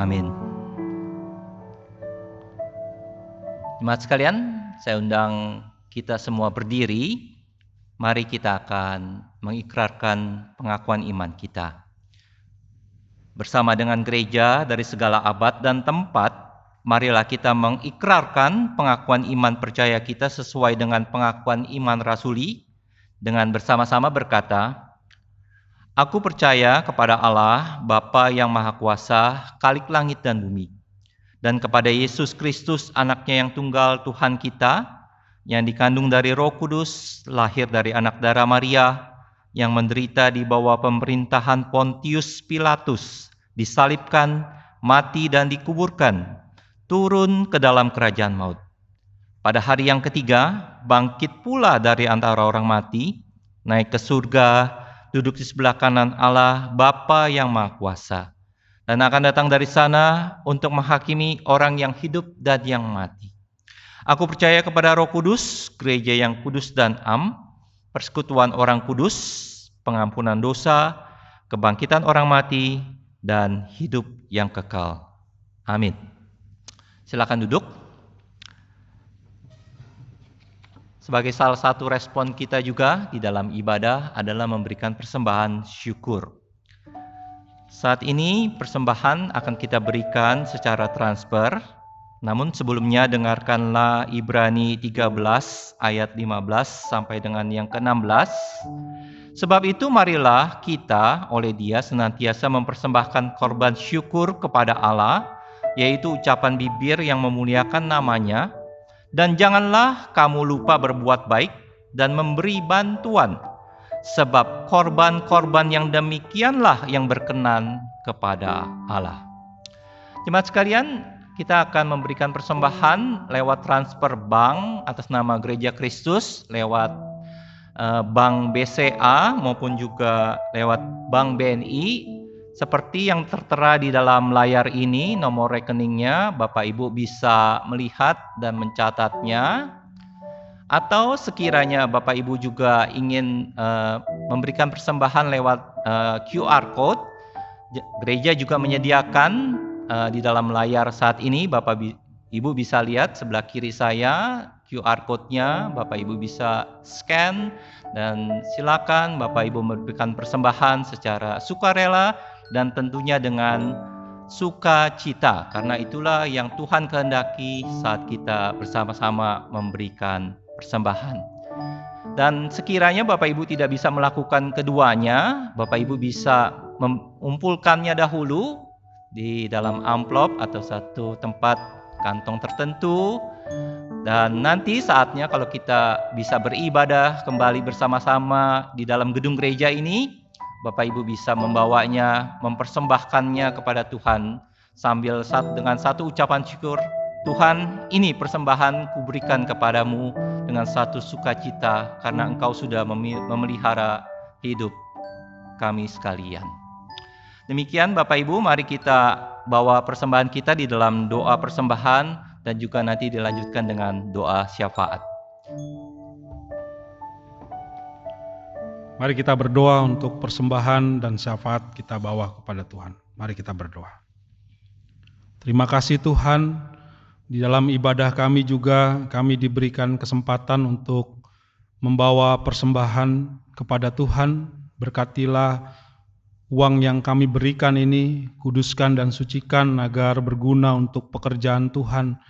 Amin. Jemaat sekalian, saya undang kita semua berdiri. Mari kita akan mengikrarkan pengakuan iman kita. Bersama dengan gereja dari segala abad dan tempat, marilah kita mengikrarkan pengakuan iman percaya kita sesuai dengan pengakuan iman rasuli, dengan bersama-sama berkata, Aku percaya kepada Allah, Bapa yang Maha Kuasa, Khalik langit dan bumi, dan kepada Yesus Kristus, anaknya yang tunggal Tuhan kita, yang dikandung dari Roh Kudus, lahir dari anak darah Maria, yang menderita di bawah pemerintahan Pontius Pilatus, disalibkan, mati dan dikuburkan, turun ke dalam kerajaan maut. Pada hari yang ketiga, bangkit pula dari antara orang mati, naik ke surga, duduk di sebelah kanan Allah, Bapa yang Maha Kuasa, dan akan datang dari sana untuk menghakimi orang yang hidup dan yang mati. Aku percaya kepada Roh Kudus, gereja yang kudus dan am, persekutuan orang kudus, pengampunan dosa, kebangkitan orang mati, dan hidup yang kekal. Amin. Silakan duduk. Sebagai salah satu respon kita juga di dalam ibadah adalah memberikan persembahan syukur. Saat ini persembahan akan kita berikan secara transfer, namun sebelumnya dengarkanlah Ibrani 13 ayat 15 sampai dengan yang ke-16. Sebab itu marilah kita oleh Dia senantiasa mempersembahkan korban syukur kepada Allah, yaitu ucapan bibir yang memuliakan nama-Nya. Dan janganlah kamu lupa berbuat baik dan memberi bantuan, sebab korban-korban yang demikianlah yang berkenan kepada Allah. Jemaat sekalian, kita akan memberikan persembahan lewat transfer bank atas nama Gereja Kristus, lewat Bank BCA maupun juga lewat Bank BNI. Seperti yang tertera di dalam layar ini, nomor rekeningnya Bapak Ibu bisa melihat dan mencatatnya. Atau sekiranya Bapak Ibu juga ingin memberikan persembahan lewat QR Code, gereja juga menyediakan di dalam layar saat ini. Bapak Ibu bisa lihat sebelah kiri saya QR Code-nya, Bapak Ibu bisa scan, dan silakan Bapak Ibu memberikan persembahan secara sukarela dan tentunya dengan sukacita, karena itulah yang Tuhan kehendaki saat kita bersama-sama memberikan persembahan. Dan sekiranya Bapak Ibu tidak bisa melakukan keduanya, Bapak Ibu bisa mengumpulkannya dahulu di dalam amplop atau satu tempat kantong tertentu. Dan nanti saatnya kalau kita bisa beribadah kembali bersama-sama di dalam gedung gereja ini, Bapak Ibu bisa membawanya, mempersembahkannya kepada Tuhan sambil dengan satu ucapan syukur, Tuhan, ini persembahan kuberikan kepadamu dengan satu sukacita karena Engkau sudah memelihara hidup kami sekalian. Demikian Bapak Ibu, mari kita bawa persembahan kita di dalam doa persembahan dan juga nanti dilanjutkan dengan doa syafaat. Mari kita berdoa untuk persembahan dan syafaat kita bawa kepada Tuhan. Mari kita berdoa. Terima kasih Tuhan, di dalam ibadah kami juga kami diberikan kesempatan untuk membawa persembahan kepada Tuhan. Berkatilah uang yang kami berikan ini, kuduskan dan sucikan agar berguna untuk pekerjaan Tuhan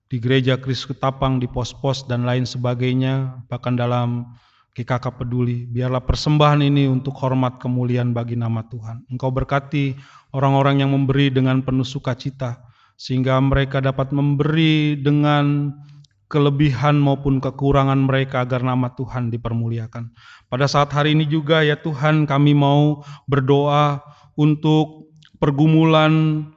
di Gereja Kristus Ketapang, di pos-pos dan lain sebagainya, bahkan dalam GKK Peduli. Biarlah persembahan ini untuk hormat kemuliaan bagi nama Tuhan. Engkau berkati orang-orang yang memberi dengan penuh sukacita, sehingga mereka dapat memberi dengan kelebihan maupun kekurangan mereka agar nama Tuhan dipermuliakan. Pada saat hari ini juga ya Tuhan, kami mau berdoa untuk pergumulan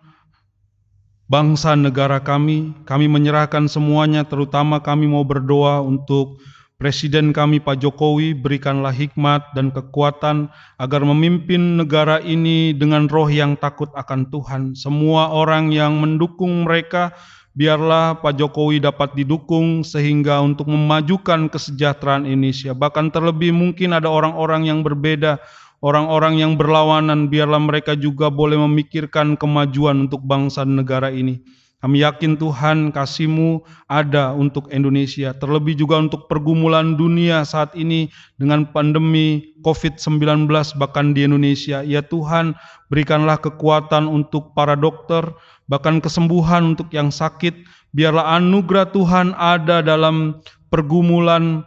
bangsa negara kami. Kami menyerahkan semuanya, terutama kami mau berdoa untuk Presiden kami Pak Jokowi, berikanlah hikmat dan kekuatan agar memimpin negara ini dengan roh yang takut akan Tuhan. Semua orang yang mendukung mereka, biarlah Pak Jokowi dapat didukung sehingga untuk memajukan kesejahteraan Indonesia. Bahkan terlebih mungkin ada orang-orang yang berbeda, orang-orang yang berlawanan, biarlah mereka juga boleh memikirkan kemajuan untuk bangsa dan negara ini. Kami yakin Tuhan kasih-Mu ada untuk Indonesia, terlebih juga untuk pergumulan dunia saat ini dengan pandemi COVID-19 bahkan di Indonesia. Ya Tuhan, berikanlah kekuatan untuk para dokter, bahkan kesembuhan untuk yang sakit. Biarlah anugerah Tuhan ada dalam pergumulan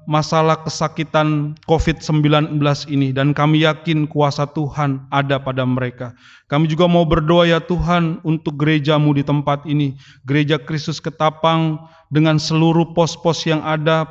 masalah kesakitan COVID-19 ini, dan kami yakin kuasa Tuhan ada pada mereka. Kami juga mau berdoa ya Tuhan untuk gereja-Mu di tempat ini, Gereja Kristus Ketapang dengan seluruh pos-pos yang ada,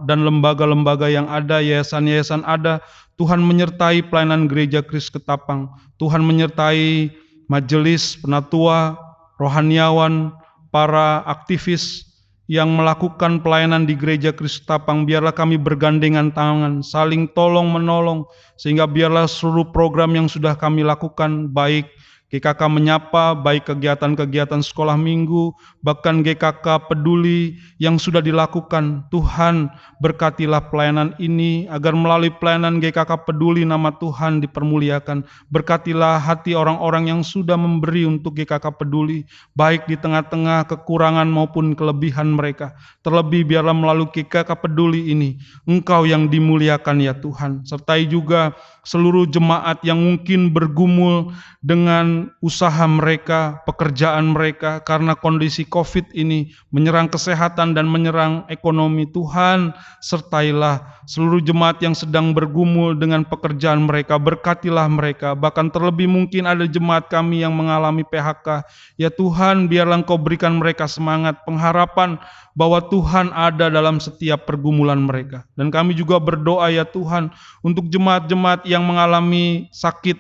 dan lembaga-lembaga yang ada, yayasan-yayasan ada. Tuhan menyertai pelayanan Gereja Kristus Ketapang. Tuhan menyertai majelis, penatua, rohaniawan, para aktivis yang melakukan pelayanan di Gereja Kristus Ketapang. Biarlah kami bergandengan tangan, saling tolong-menolong, sehingga biarlah seluruh program yang sudah kami lakukan, baik GKK Menyapa, baik kegiatan-kegiatan sekolah minggu, bahkan GKK Peduli yang sudah dilakukan, Tuhan berkatilah pelayanan ini, agar melalui pelayanan GKK Peduli nama Tuhan dipermuliakan. Berkatilah hati orang-orang yang sudah memberi untuk GKK Peduli, baik di tengah-tengah kekurangan maupun kelebihan mereka. Terlebih biarlah melalui GKK Peduli ini, Engkau yang dimuliakan ya Tuhan. Sertai juga seluruh jemaat yang mungkin bergumul dengan usaha mereka, pekerjaan mereka, karena kondisi COVID ini menyerang kesehatan dan menyerang ekonomi. Tuhan, sertailah seluruh jemaat yang sedang bergumul dengan pekerjaan mereka, berkatilah mereka. Bahkan terlebih mungkin ada jemaat kami yang mengalami PHK. Ya Tuhan, biarlah Engkau berikan mereka semangat, pengharapan bahwa Tuhan ada dalam setiap pergumulan mereka. Dan kami juga berdoa ya Tuhan untuk jemaat-jemaat yang mengalami sakit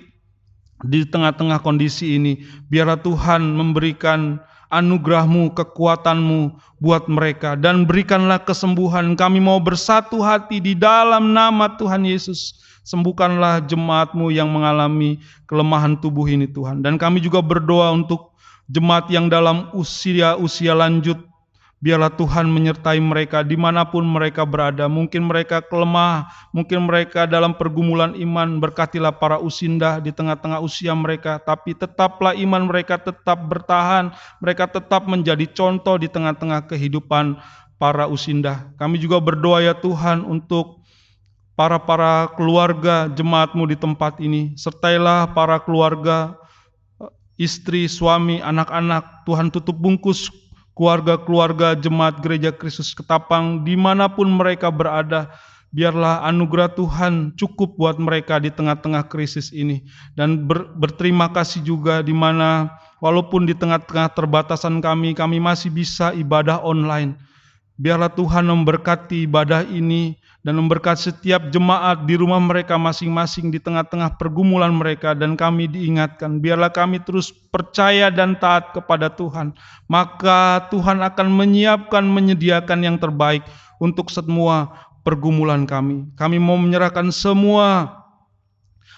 di tengah-tengah kondisi ini. Biarlah Tuhan memberikan anugerah-Mu, kekuatan-Mu buat mereka, dan berikanlah kesembuhan. Kami mau bersatu hati di dalam nama Tuhan Yesus. Sembuhkanlah jemaat-Mu yang mengalami kelemahan tubuh ini Tuhan. Dan kami juga berdoa untuk jemaat yang dalam usia lanjut. Biarlah Tuhan menyertai mereka dimanapun mereka berada. Mungkin mereka kelemah, mungkin mereka dalam pergumulan iman. Berkatilah para usinda di tengah-tengah usia mereka, tapi tetaplah iman mereka tetap bertahan. Mereka tetap menjadi contoh di tengah-tengah kehidupan para usinda. Kami juga berdoa ya Tuhan untuk para keluarga jemaat-Mu di tempat ini. Sertailah para keluarga, istri, suami, anak-anak. Tuhan tutup bungkus keluarga-keluarga jemaat Gereja Kristus Ketapang, dimanapun mereka berada. Biarlah anugerah Tuhan cukup buat mereka di tengah-tengah krisis ini. Dan berterima kasih juga di mana walaupun di tengah-tengah terbatasan kami masih bisa ibadah online. Biarlah Tuhan memberkati ibadah ini dan memberkati setiap jemaat di rumah mereka masing-masing di tengah-tengah pergumulan mereka, dan kami diingatkan, biarlah kami terus percaya dan taat kepada Tuhan. Maka Tuhan akan menyediakan yang terbaik untuk semua pergumulan kami. Kami mau menyerahkan semua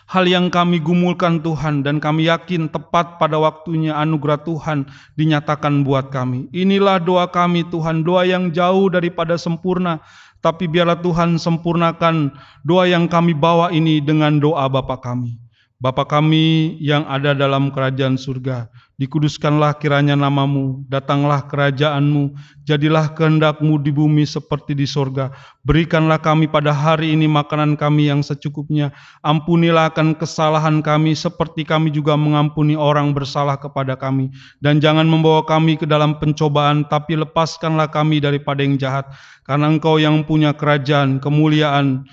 hal yang kami gumulkan Tuhan, dan kami yakin tepat pada waktunya anugerah Tuhan dinyatakan buat kami. Inilah doa kami Tuhan, doa yang jauh daripada sempurna, tapi biarlah Tuhan sempurnakan doa yang kami bawa ini dengan doa Bapa kami. Bapa kami yang ada dalam kerajaan surga, dikuduskanlah kiranya namamu, datanglah kerajaanmu, jadilah kehendak-Mu di bumi seperti di sorga. Berikanlah kami pada hari ini makanan kami yang secukupnya, ampunilah akan kesalahan kami seperti kami juga mengampuni orang bersalah kepada kami. Dan jangan membawa kami ke dalam pencobaan, tapi lepaskanlah kami daripada yang jahat, karena Engkau yang punya kerajaan, kemuliaan,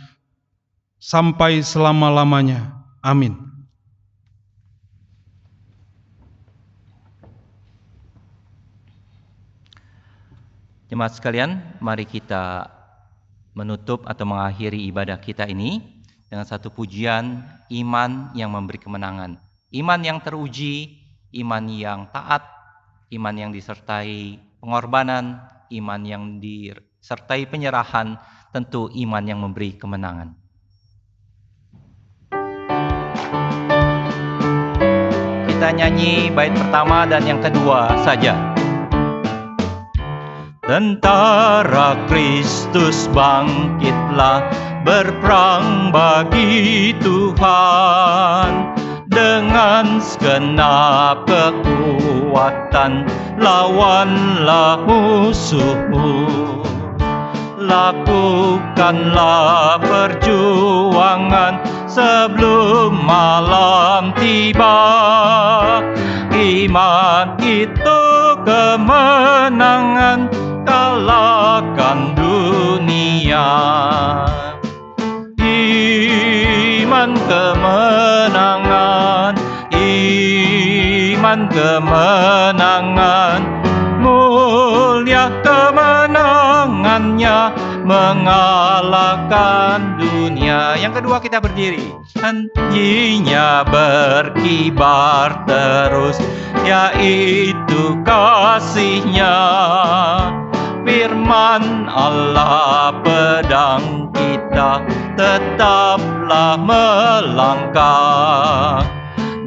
sampai selama-lamanya. Amin. Jemaat sekalian, mari kita menutup atau mengakhiri ibadah kita ini dengan satu pujian, iman yang memberi kemenangan. Iman yang teruji, iman yang taat, iman yang disertai pengorbanan, iman yang disertai penyerahan, tentu iman yang memberi kemenangan. Kita nyanyi bait pertama dan yang kedua saja. Tentara Kristus bangkitlah, berperang bagi Tuhan. Dengan segenap kekuatan, lawanlah musuhmu. Lakukanlah perjuangan sebelum malam tiba. Iman itu kemenangan, kalahkan dunia. Iman kemenangan, iman kemenangan, mulia kemenangannya mengalahkan dunia. Yang kedua kita berdiri, hentinya berkibar terus, yaitu kasihnya. Firman Allah pedang kita, tetaplah melangkah.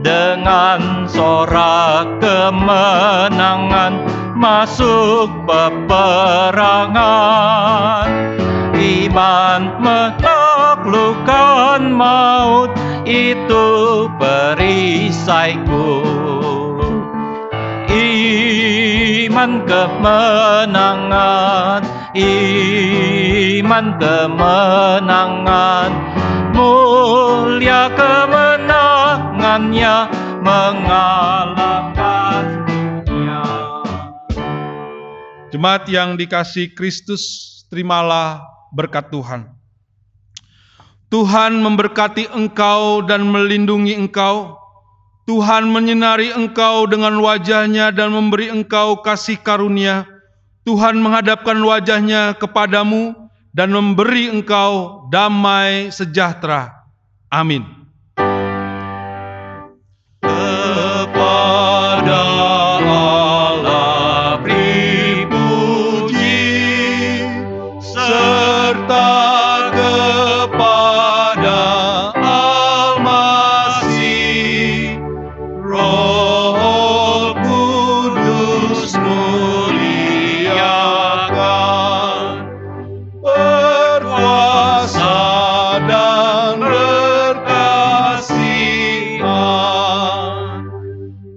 Dengan sorak kemenangan masuk peperangan. Iman menaklukkan maut, itu perisaiku. Iman kemenangan, iman kemenangan, mulia kemenangannya mengalahkan dunia. Jemaat yang dikasihi Kristus, terimalah berkat Tuhan. Tuhan memberkati engkau dan melindungi engkau. Tuhan menyinari engkau dengan wajah-Nya dan memberi engkau kasih karunia. Tuhan menghadapkan wajah-Nya kepadamu dan memberi engkau damai sejahtera. Amin. Kepada Allah beri puji, serta kepada Al-Masih, Roh Kudus muliakan, berkuasa dan berkasihan.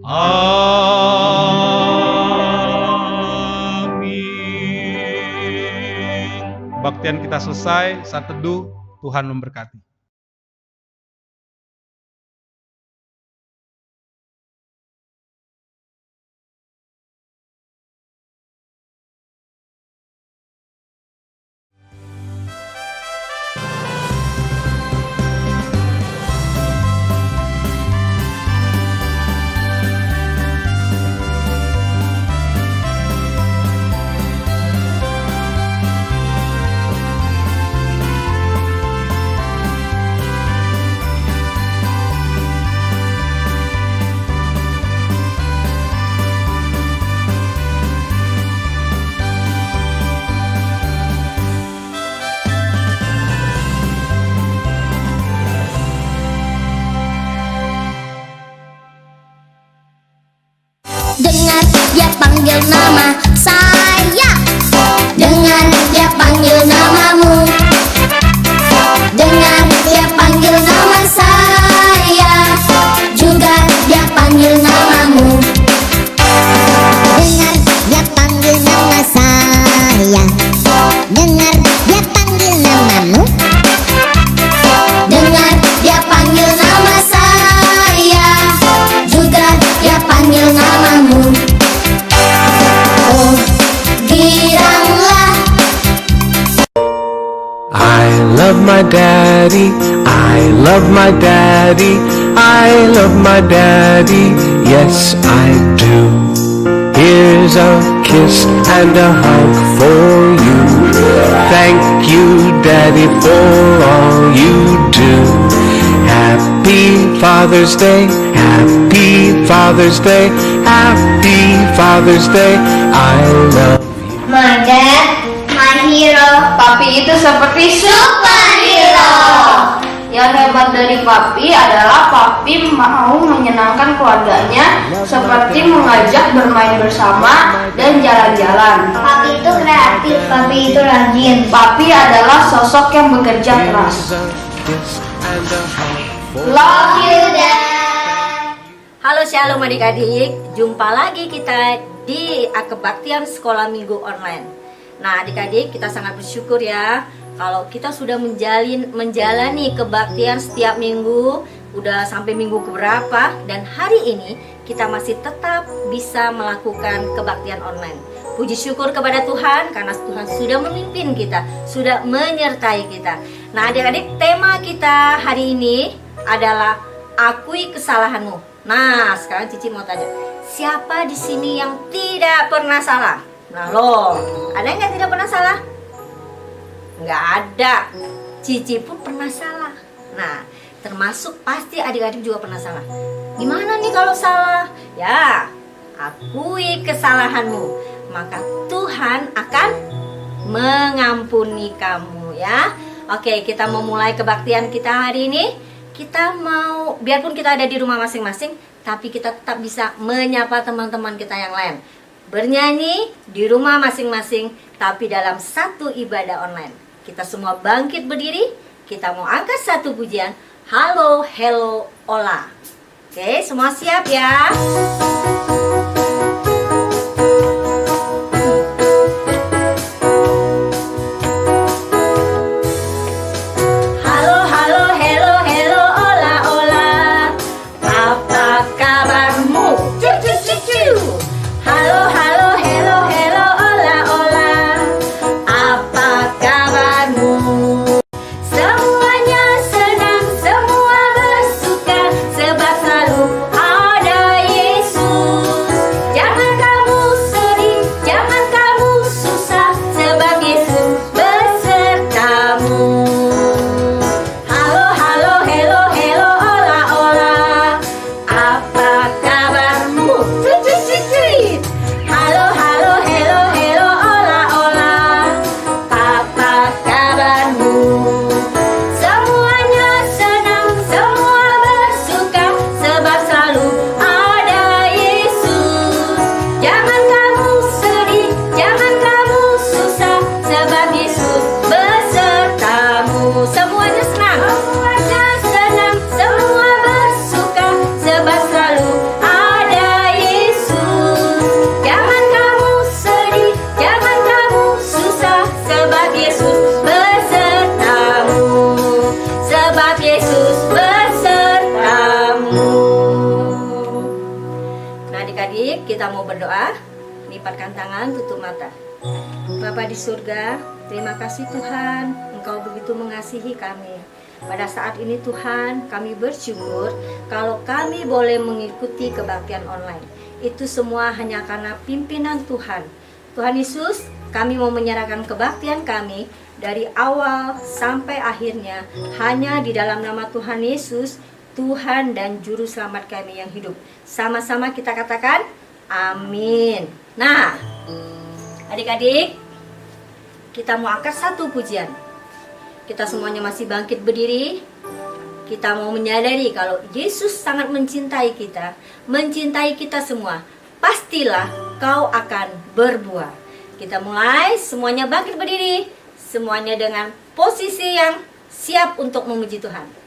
Amin. Kebaktian kita selesai, saat teduh, Tuhan memberkati. panggil nama saya. Dengar dia panggil namamu. Dengar dia panggil nama saya. Juga dia panggil namamu. Dengar dia panggil nama saya. Dengar dia panggil namamu. Dengar dia panggil nama saya. Juga dia panggil namamu. Oh, giranglah. I love my daddy, I love my daddy, I love my daddy, yes I do. Here's a kiss and a hug for you. Thank you, Daddy, for all you do. Happy Father's Day, Happy Father's Day, Happy Father's Day, I love you. My dad, my hero. Papi itu seperti Superhero. Yang hebat dari papi adalah papi mau menyenangkan keluarganya, seperti mengajak bermain bersama dan jalan-jalan. Papi itu kreatif, papi itu rajin. Papi adalah sosok yang bekerja keras. Love you, Dad. Halo Shalom adik-adik, jumpa lagi kita di Kebaktian Sekolah Minggu Online. Nah adik-adik, kita sangat bersyukur ya kalau kita sudah menjalani kebaktian setiap minggu, udah sampai minggu keberapa, dan hari ini kita masih tetap bisa melakukan kebaktian online. Puji syukur kepada Tuhan karena Tuhan sudah memimpin kita, sudah menyertai kita. Nah adik-adik, tema kita hari ini adalah akui kesalahanmu. Nah sekarang Cici mau tanya, siapa di sini yang tidak pernah salah? Nah loh, ada yang tidak pernah salah? Nggak ada. Cici pun pernah salah. Nah, termasuk pasti adik-adik juga pernah salah. Gimana nih kalau salah? Ya, akui kesalahanmu, maka Tuhan akan mengampuni kamu ya. Oke, kita mau mulai kebaktian kita hari ini. Kita mau, biarpun kita ada di rumah masing-masing, tapi kita tetap bisa menyapa teman-teman kita yang lain. Bernyanyi di rumah masing-masing, tapi dalam satu ibadah online. Kita semua bangkit berdiri, kita mau angkat satu pujian. Halo, hello, ola. Oke, semua siap ya? Halo, halo, hello, hello, ola, ola. Apa kabarmu? Cucu, cucu. Halo, halo, hello, hello, ola, ola. Apa kabarmu? Semuanya senang, semua bersuka, sebab selalu ada Yesus. Jangan kamu sedih, jangan kamu susah, sebab Yesus besertamu. Halo, halo, hello, hello, ola, ola. Apa kabarmu? Cucu, cucu. Halo, halo, hello, hello, ola, ola. Apa kabarmu? Semuanya senang, semua bersuka, sebab selalu ada Yesus. Jangan kamu sedih, jangan kamu susah, sebab Yesus besertamu. Semuanya senang, semuanya senang, semua bersuka, sebab selalu ada Yesus. Jangan kamu sedih, jangan kamu susah, sebab Yesus besertamu. Sebab Yesus besertamu. Nah adik-adik, kita mau berdoa. Lipatkan tangan, tutup mata. Bapa di surga, terima kasih Tuhan, Engkau begitu mengasihi kami. Pada saat ini Tuhan, kami bersyukur kalau kami boleh mengikuti kebaktian online. Itu semua hanya karena pimpinan Tuhan. Tuhan Yesus, kami mau menyerahkan kebaktian kami dari awal sampai akhirnya hanya di dalam nama Tuhan Yesus, Tuhan dan Juru Selamat kami yang hidup. Sama-sama kita katakan, amin. Nah, adik-adik, kita mau angkat satu pujian. Kita semuanya masih bangkit berdiri. Kita mau menyadari kalau Yesus sangat mencintai kita semua. Pastilah kau akan berbuah. Kita mulai, semuanya bangkit berdiri, semuanya dengan posisi yang siap untuk memuji Tuhan.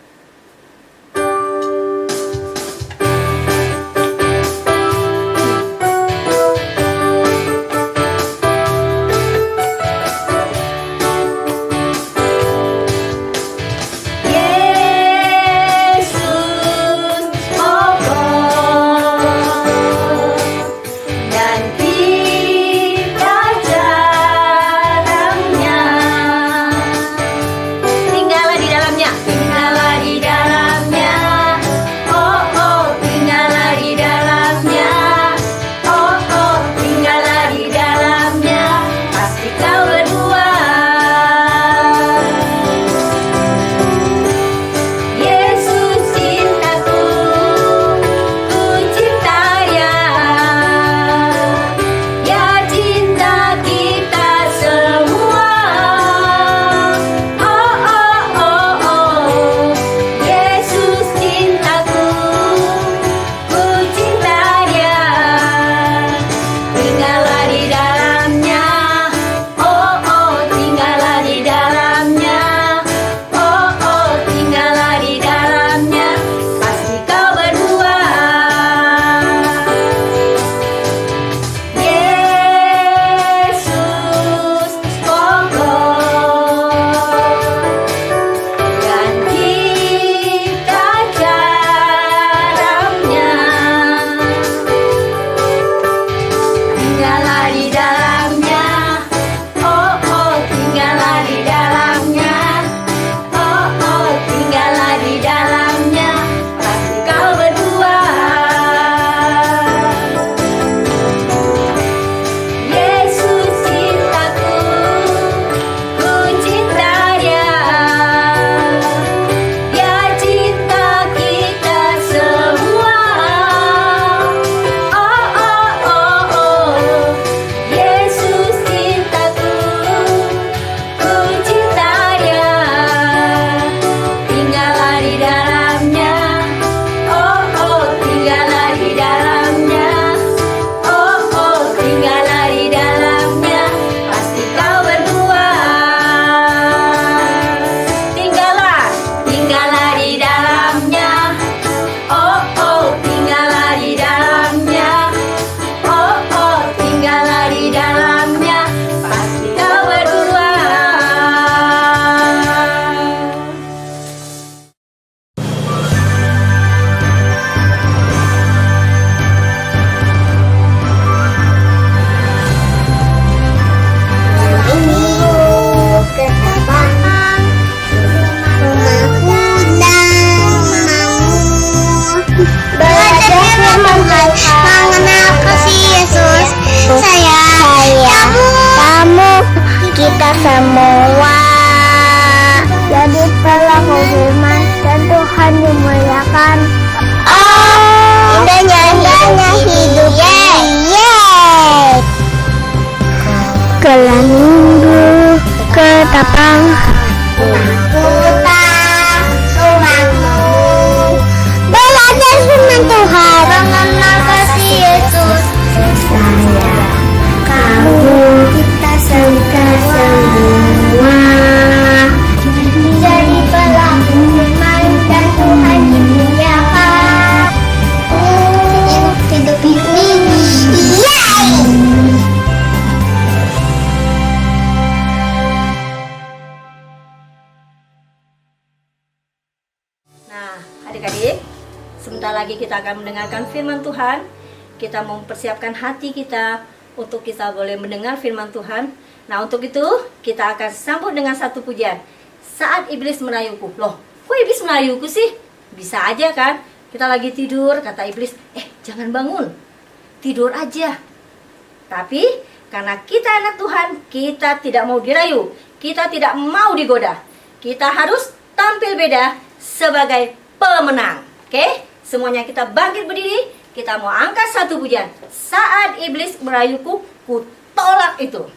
kita semua jadi pelaku firman dan Tuhan dimuliakan. Oh, indahnya hidup. Yeay. Kelah minggu ketapang belajar firman Tuhan, mengenal kasih Yesus. Saya, kamu, kita semua jadi pelaku firman dan Tuhan dimuliakan. Hidup ini, yeay. Nah, adik-adik, sebentar lagi kita akan mendengarkan firman Tuhan. Kita mempersiapkan hati kita untuk kita boleh mendengar firman Tuhan. Nah, untuk itu kita akan sambut dengan satu pujian. Saat iblis merayuku. Loh, kok iblis merayuku sih? Bisa aja kan? Kita lagi tidur, kata iblis, jangan bangun. Tidur aja. Tapi karena kita anak Tuhan, kita tidak mau dirayu. Kita tidak mau digoda. Kita harus tampil beda sebagai pemenang. Oke? Semuanya kita bangkit berdiri. Kita mau angkat satu pujian. Saat iblis merayuku, ku tolak itu.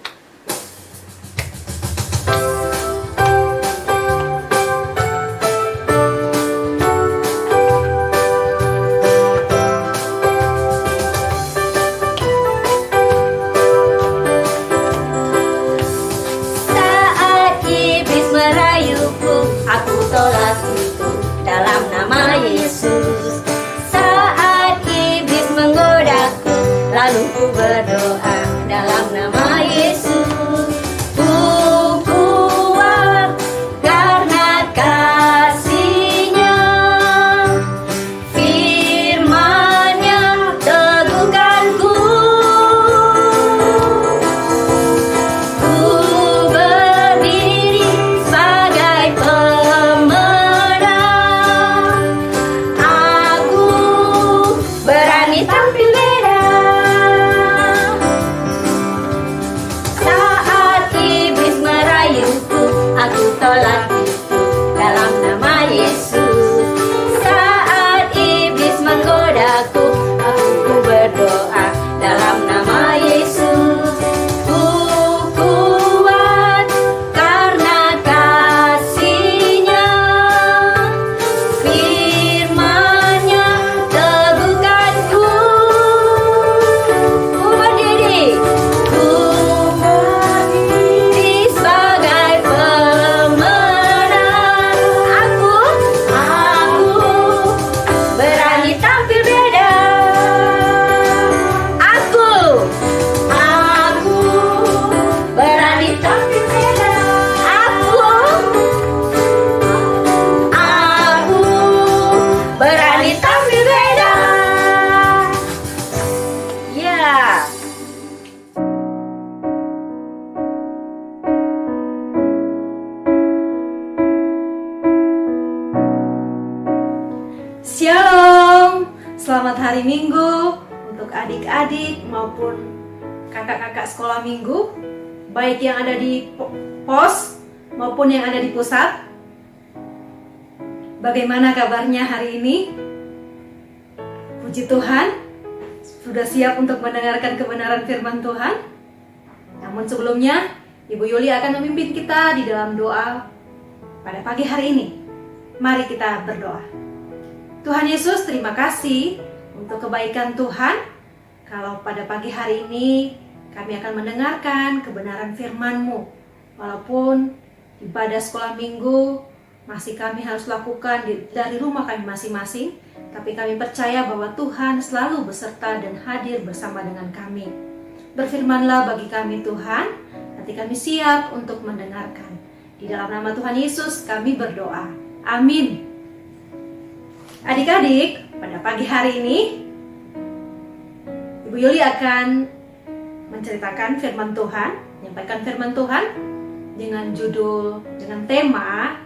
Shalom, selamat hari Minggu untuk adik-adik maupun kakak-kakak sekolah minggu, baik yang ada di pos maupun yang ada di pusat. Bagaimana kabarnya hari ini? Puji Tuhan, sudah siap untuk mendengarkan kebenaran firman Tuhan? Namun sebelumnya, Ibu Yuli akan memimpin kita di dalam doa pada pagi hari ini. Mari kita berdoa. Tuhan Yesus, terima kasih untuk kebaikan Tuhan. Kalau pada pagi hari ini kami akan mendengarkan kebenaran firman-Mu. Walaupun ibadah sekolah minggu masih kami harus lakukan dari rumah kami masing-masing, tapi kami percaya bahwa Tuhan selalu beserta dan hadir bersama dengan kami. Berfirmanlah bagi kami Tuhan, nanti kami siap untuk mendengarkan. Di dalam nama Tuhan Yesus kami berdoa. Amin. Adik-adik, pada pagi hari ini Ibu Yuli akan menceritakan firman Tuhan, menyampaikan firman Tuhan dengan tema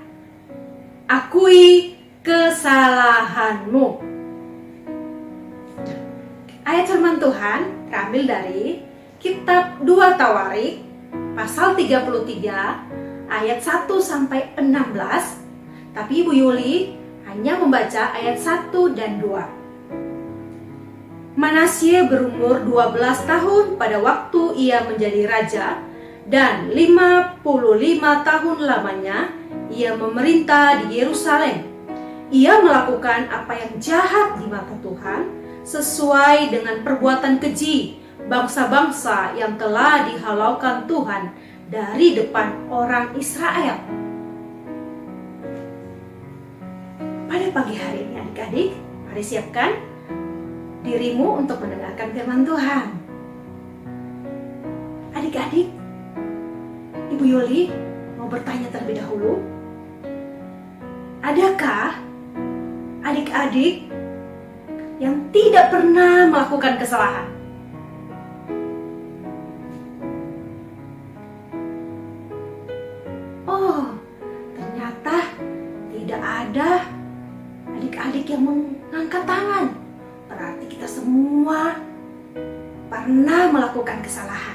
Akui Kesalahanmu. Ayat firman Tuhan terambil dari kitab 2 Tawarik pasal 33 ayat 1 sampai 16. Tapi Ibu Yuli hanya membaca ayat 1 dan 2. Manasye berumur 12 tahun pada waktu ia menjadi raja, dan 55 tahun lamanya ia memerintah di Yerusalem. Ia melakukan apa yang jahat di mata Tuhan, sesuai dengan perbuatan keji bangsa-bangsa yang telah dihalaukan Tuhan dari depan orang Israel. Pada pagi hari ini adik-adik, mari siapkan dirimu untuk mendengarkan firman Tuhan. Adik-adik, Ibu Yuli mau bertanya terlebih dahulu. Adakah adik-adik yang tidak pernah melakukan kesalahan? Oh, ternyata tidak ada adik-adik yang mengangkat tangan. Berarti kita semua pernah melakukan kesalahan.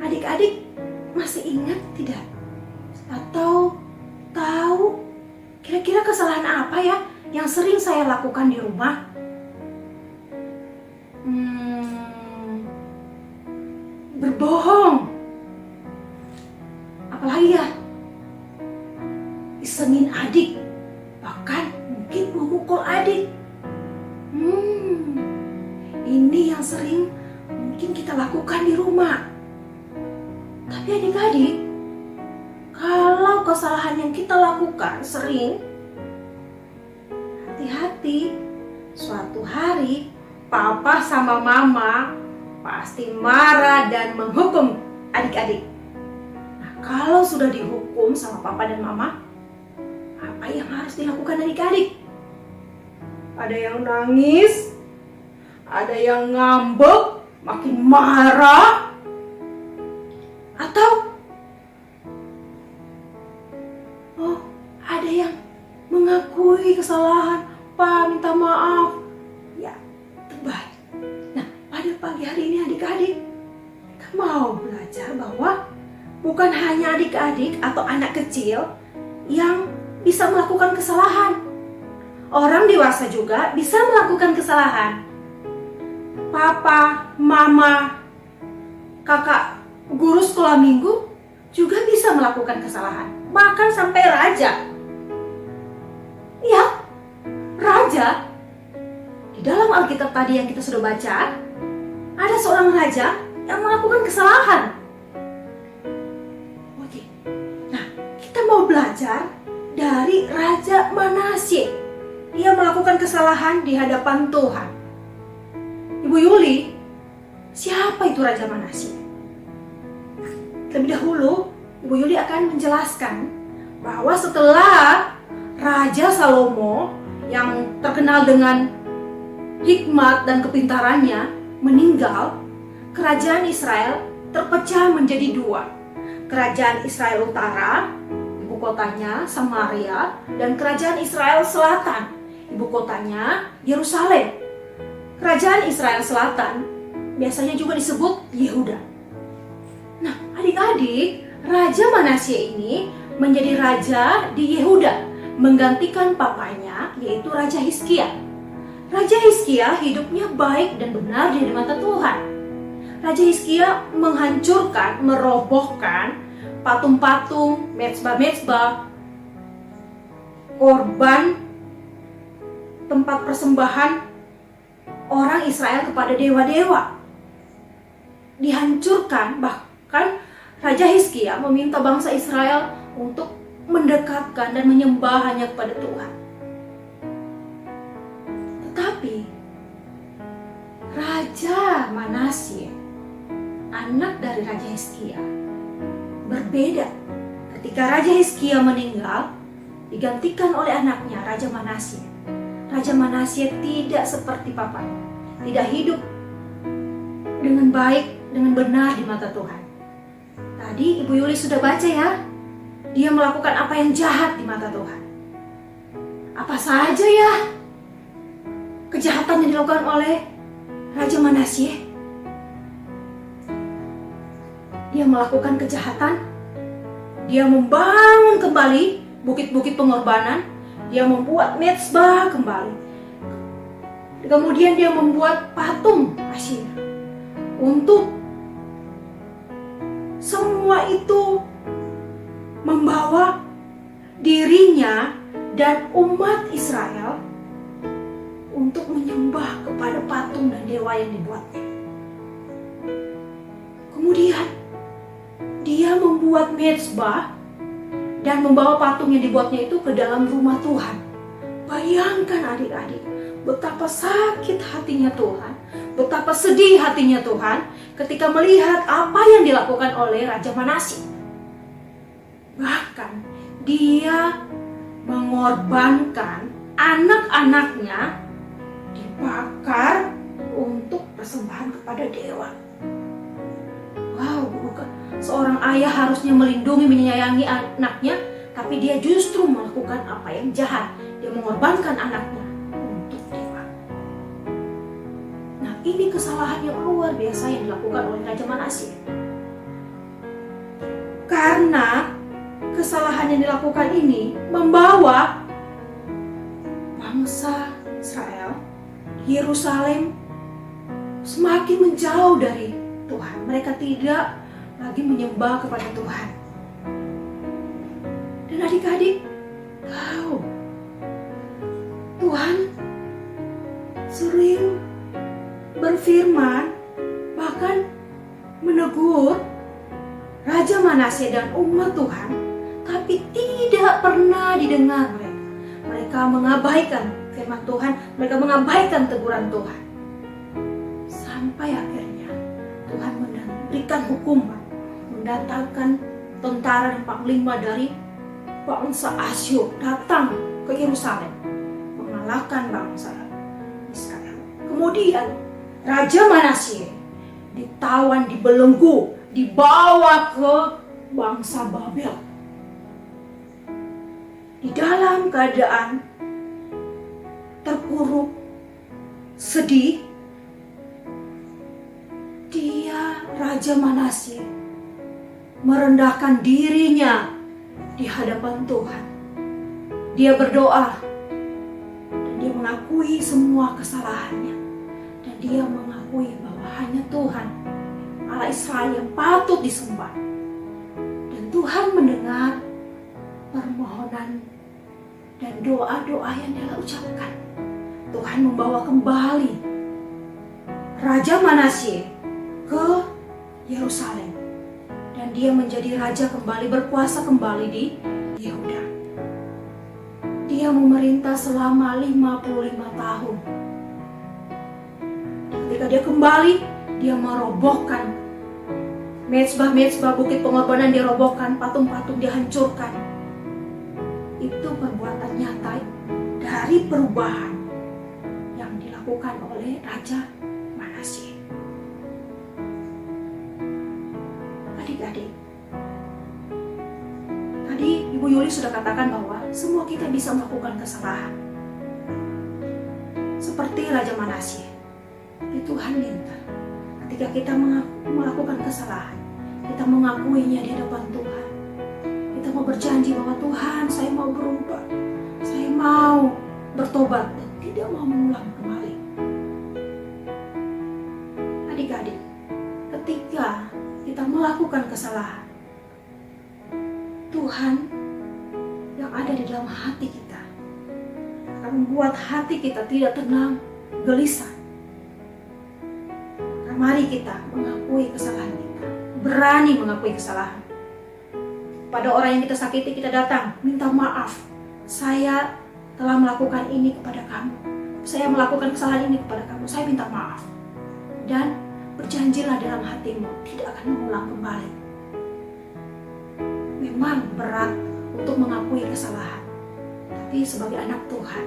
Adik-adik masih ingat tidak? Atau tahu kira-kira kesalahan apa ya yang sering saya lakukan di rumah? Berbohong. Apalagi ya? Isengin adik. Bahkan mungkin memukul adik. Ini yang sering mungkin kita lakukan di rumah. Tapi adik-adik, kalau kesalahan yang kita lakukan sering, hati-hati. Suatu hari papa sama mama pasti marah dan menghukum adik-adik. Nah, kalau sudah dihukum sama papa dan mama, apa yang harus dilakukan adik-adik? Ada yang nangis, ada yang ngambek, makin marah, atau ada yang mengakui kesalahan, Pak, minta maaf. Ya, terbaik. Nah, pada pagi hari ini adik-adik, kita mau belajar bahwa bukan hanya adik-adik atau anak kecil yang bisa melakukan kesalahan. Orang dewasa juga bisa melakukan kesalahan. Papa, mama, kakak, guru sekolah minggu juga bisa melakukan kesalahan. Bahkan sampai raja. Ya, raja. Di dalam Alkitab tadi yang kita sudah baca, ada seorang raja yang melakukan kesalahan. Oke. Nah, kita mau belajar dari Raja Manasye. Dia melakukan kesalahan di hadapan Tuhan. Ibu Yuli, siapa itu Raja Manasye? Lebih dahulu, Ibu Yuli akan menjelaskan bahwa setelah Raja Salomo yang terkenal dengan hikmat dan kepintarannya meninggal, kerajaan Israel terpecah menjadi dua. Kerajaan Israel Utara, ibu ibu kotanya Samaria, dan kerajaan Israel Selatan, ibu kotanya Yerusalem. Kerajaan Israel Selatan biasanya juga disebut Yehuda. Nah, adik-adik, Raja Manasye ini menjadi raja di Yehuda, menggantikan papanya, yaitu Raja Hizkia. Raja Hizkia hidupnya baik dan benar di mata Tuhan. Raja Hizkia menghancurkan, merobohkan patung-patung, mezbah-mezbah, korban, tempat persembahan orang Israel kepada dewa-dewa. Dihancurkan, bahkan Raja Hizkia meminta bangsa Israel untuk mendekatkan dan menyembah hanya kepada Tuhan. Tetapi Raja Manasye, anak dari Raja Hizkia, berbeda. Ketika Raja Hizkia meninggal, digantikan oleh anaknya Raja Manasye. Raja Manasye tidak seperti papanya, tidak hidup dengan baik, dengan benar di mata Tuhan. Tadi Ibu Yuli sudah baca ya, dia melakukan apa yang jahat di mata Tuhan. Apa saja ya kejahatan yang dilakukan oleh Raja Manasye? Dia melakukan kejahatan, dia membangun kembali bukit-bukit pengorbanan, dia membuat mezbah kembali. Kemudian dia membuat patung Asyir. Untuk semua itu membawa dirinya dan umat Israel untuk menyembah kepada patung dan dewa yang dibuatnya. Kemudian dia membuat mezbah dan membawa patung yang dibuatnya itu ke dalam rumah Tuhan. Bayangkan adik-adik, betapa sakit hatinya Tuhan, betapa sedih hatinya Tuhan ketika melihat apa yang dilakukan oleh Raja Manasye. Bahkan dia mengorbankan anak-anaknya dibakar untuk persembahan kepada dewa. Wow, bukan seorang ayah harusnya melindungi, menyayangi anaknya, tapi dia justru melakukan apa yang jahat. Dia mengorbankan anaknya untuk dewa. Nah, ini kesalahan yang luar biasa yang dilakukan oleh Raja Manasye. Karena kesalahan yang dilakukan ini membawa bangsa Israel, Yerusalem semakin menjauh dari Tuhan. Mereka tidak lagi menyembah kepada Tuhan. Dan adik-adik tahu, Tuhan sering berfirman, bahkan menegur Raja Manasye dan umat Tuhan, tapi tidak pernah didengar mereka. Mereka mengabaikan firman Tuhan, mereka mengabaikan teguran Tuhan. Sampai akhirnya Tuhan memberikan hukuman, mendatangkan tentara dan panglima dari bangsa Asyur datang ke Yerusalem, mengalahkan bangsa Israel. Kemudian Raja Manasye ditawan, dibelenggu, dibawa ke bangsa Babel. Di dalam keadaan terpuruk, sedih, Raja Manasye merendahkan dirinya di hadapan Tuhan. Dia berdoa dan dia mengakui semua kesalahannya, dan dia mengakui bahwa hanya Tuhan Allah Israel yang patut disembah. Dan Tuhan mendengar permohonan dan doa-doa yang dia ucapkan. Tuhan membawa kembali Raja Manasye ke Yerusalem, dan dia menjadi raja kembali, berkuasa kembali di Yehuda. Dia memerintah selama 55 tahun. Ketika dia kembali, dia merobohkan mezbah-mezbah, bukit pengorbanan dia robohkan, patung-patung dia hancurkan. Itu perbuatan nyata dari perubahan yang dilakukan oleh Raja Manasye. Adik-adik, tadi Ibu Yuli sudah katakan bahwa semua kita bisa melakukan kesalahan. Seperti Raja Manasye, Tuhan minta ketika kita melakukan kesalahan, kita mengakuinya di hadapan Tuhan. Kita mau berjanji bahwa Tuhan, saya mau berubah, saya mau bertobat dan tidak mau mengulang kembali. Adik-adik, ketika kita melakukan kesalahan, Tuhan yang ada di dalam hati kita akan membuat hati kita tidak tenang, gelisah. Nah, mari kita mengakui kesalahan kita, berani mengakui kesalahan. Pada orang yang kita sakiti, kita datang minta maaf. Saya telah melakukan ini kepada kamu. Saya melakukan kesalahan ini kepada kamu. Saya minta maaf. Dan berjanjilah dalam hatimu tidak akan mengulang kembali. Memang berat untuk mengakui kesalahan, tapi sebagai anak Tuhan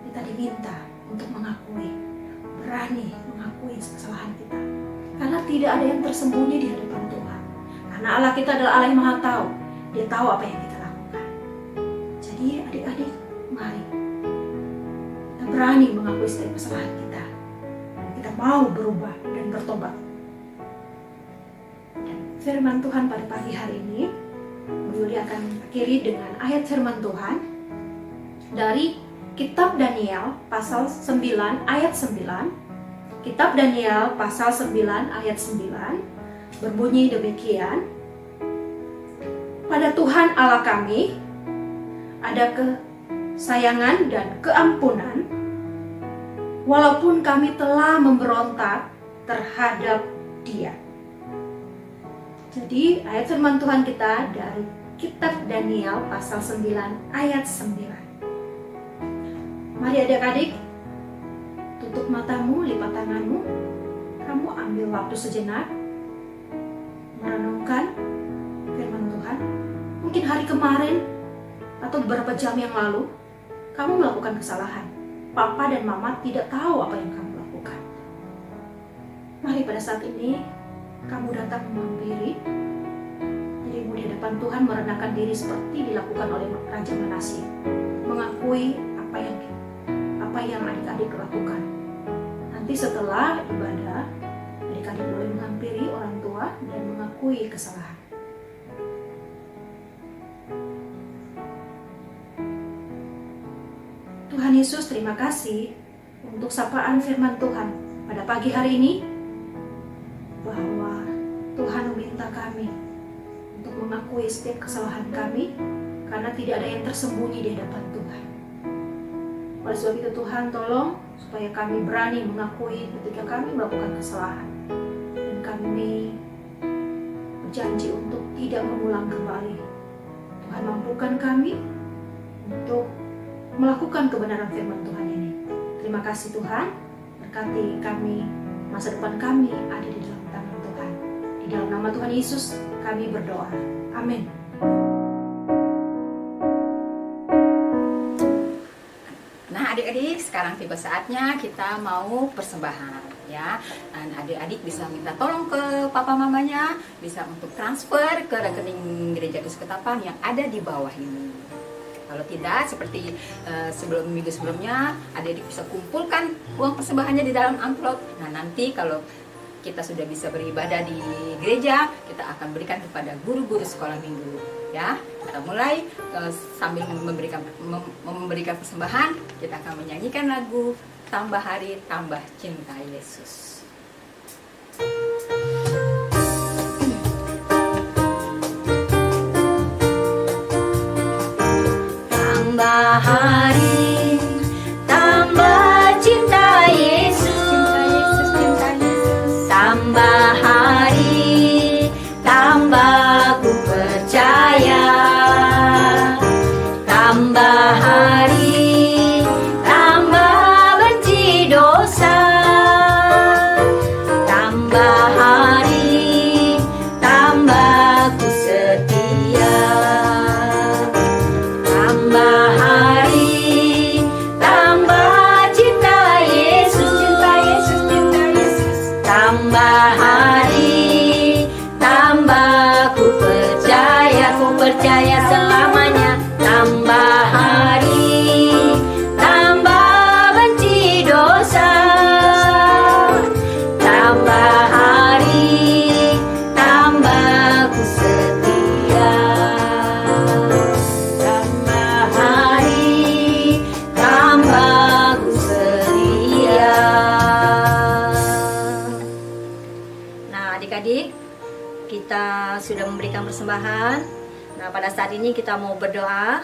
kita diminta untuk mengakui, berani mengakui kesalahan kita, karena tidak ada yang tersembunyi di hadapan Tuhan. Karena Allah kita adalah Allah yang Maha Tahu. Dia tahu apa yang kita lakukan. Jadi adik-adik, mari kita berani mengakui setiap kesalahan kita. Kita mau berubah dan bertobat. Dan firman Tuhan pada pagi hari ini, Bu Yuli akan akhiri dengan ayat firman Tuhan dari Kitab Daniel pasal 9 ayat 9. Kitab Daniel pasal 9 ayat 9 berbunyi demikian. Pada Tuhan Allah kami ada kesayangan dan keampunan, walaupun kami telah memberontak terhadap Dia. Jadi ayat firman Tuhan kita dari Kitab Daniel pasal 9 ayat 9. Mari adik-adik, tutup matamu, lipat tanganmu. Kamu ambil waktu sejenak merenungkan firman Tuhan. Mungkin hari kemarin atau beberapa jam yang lalu kamu melakukan kesalahan. Papa dan mama tidak tahu apa yang kamu lakukan. Mari pada saat ini kamu datang menghampiri dirimu di hadapan Tuhan, merendahkan diri seperti dilakukan oleh Raja Manasye, mengakui apa yang adik-adik lakukan. Nanti setelah ibadah, adik-adik boleh menghampiri orang tua dan mengakui kesalahan. Tuhan Yesus, terima kasih untuk sapaan firman Tuhan pada pagi hari ini, bahwa Tuhan meminta kami untuk mengakui setiap kesalahan kami, karena tidak ada yang tersembunyi di hadapan Tuhan. Oleh sebab itu Tuhan, tolong supaya kami berani mengakui ketika kami melakukan kesalahan, dan kami berjanji untuk tidak mengulang kembali. Tuhan, mampukan kami untuk melakukan kebenaran firman Tuhan ini. Terima kasih Tuhan, berkati kami, masa depan kami ada di dalam tangan Tuhan. Di dalam nama Tuhan Yesus kami berdoa. Amin. Nah adik-adik, sekarang tiba saatnya kita mau persembahan ya. Dan adik-adik bisa minta tolong ke papa mamanya, bisa untuk transfer ke rekening Gereja Yesus Ketapang yang ada di bawah ini. Kalau tidak, seperti minggu sebelumnya, adik-adik bisa kumpulkan uang persembahannya di dalam amplop. Nah nanti kalau kita sudah bisa beribadah di gereja, kita akan berikan kepada guru-guru sekolah minggu. Ya, kita mulai sambil memberikan persembahan, kita akan menyanyikan lagu Tambah Hari Tambah Cinta Yesus. Tambah hari, tambah cinta Yesus, tambah hari, tambah ku percaya, tambah hari, tambah benci dosa, tambah persembahan. Nah, pada saat ini kita mau berdoa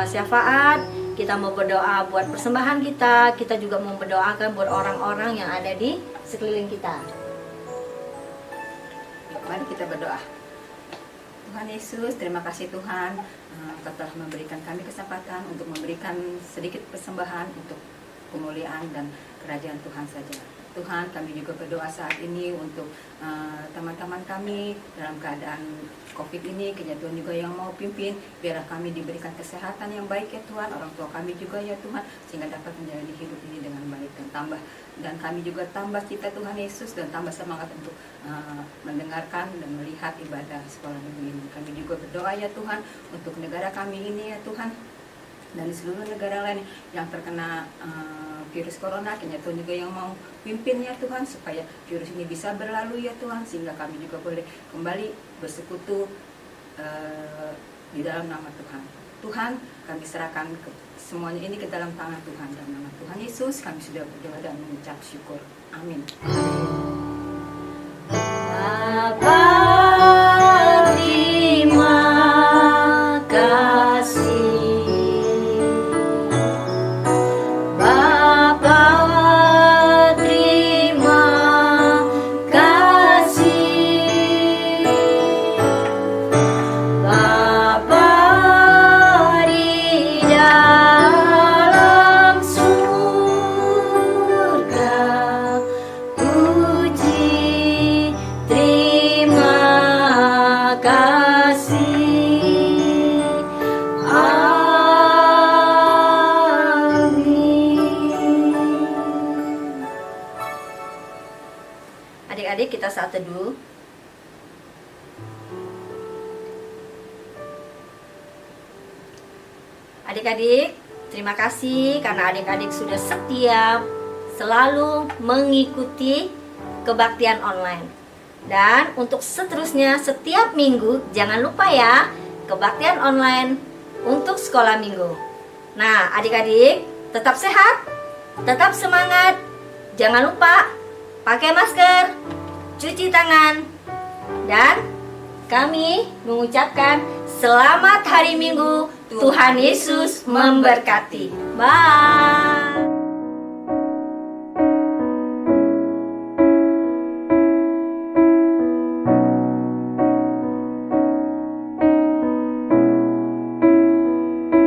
syafaat, kita mau berdoa buat persembahan kita juga mau berdoakan buat orang-orang yang ada di sekeliling kita. Mari kita berdoa. Tuhan Yesus, terima kasih Tuhan, Kau telah memberikan kami kesempatan untuk memberikan sedikit persembahan untuk kemuliaan dan kerajaan Tuhan saja. Tuhan, kami juga berdoa saat ini untuk teman-teman kami dalam keadaan COVID ini, kiranya Tuhan juga yang mau pimpin, biarlah kami diberikan kesehatan yang baik ya Tuhan, orang tua kami juga ya Tuhan, sehingga dapat menjalani hidup ini dengan baik dan kami juga tambah cita Tuhan Yesus dan tambah semangat untuk mendengarkan dan melihat ibadah sekolah minggu ini. Kami juga berdoa ya Tuhan untuk negara kami ini ya Tuhan, dan di seluruh negara lain yang terkena virus corona, kiranya Tuhan juga yang mau pimpin ya Tuhan, supaya virus ini bisa berlalu ya Tuhan, sehingga kami juga boleh kembali bersekutu di dalam nama Tuhan. Tuhan, kami serahkan semuanya ini ke dalam tangan Tuhan, dalam nama Tuhan Yesus kami sudah berdoa dan mengucap syukur. Amin. Bapa, terima kasih. Adik-adik, kita saat teduh. Adik-adik, terima kasih karena adik-adik sudah setia selalu mengikuti kebaktian online. Dan untuk seterusnya setiap minggu jangan lupa ya, kebaktian online untuk sekolah minggu. Nah, adik-adik tetap sehat, tetap semangat. Jangan lupa pakai masker, cuci tangan, dan kami mengucapkan selamat hari Minggu. Tuhan Yesus memberkati. Bye.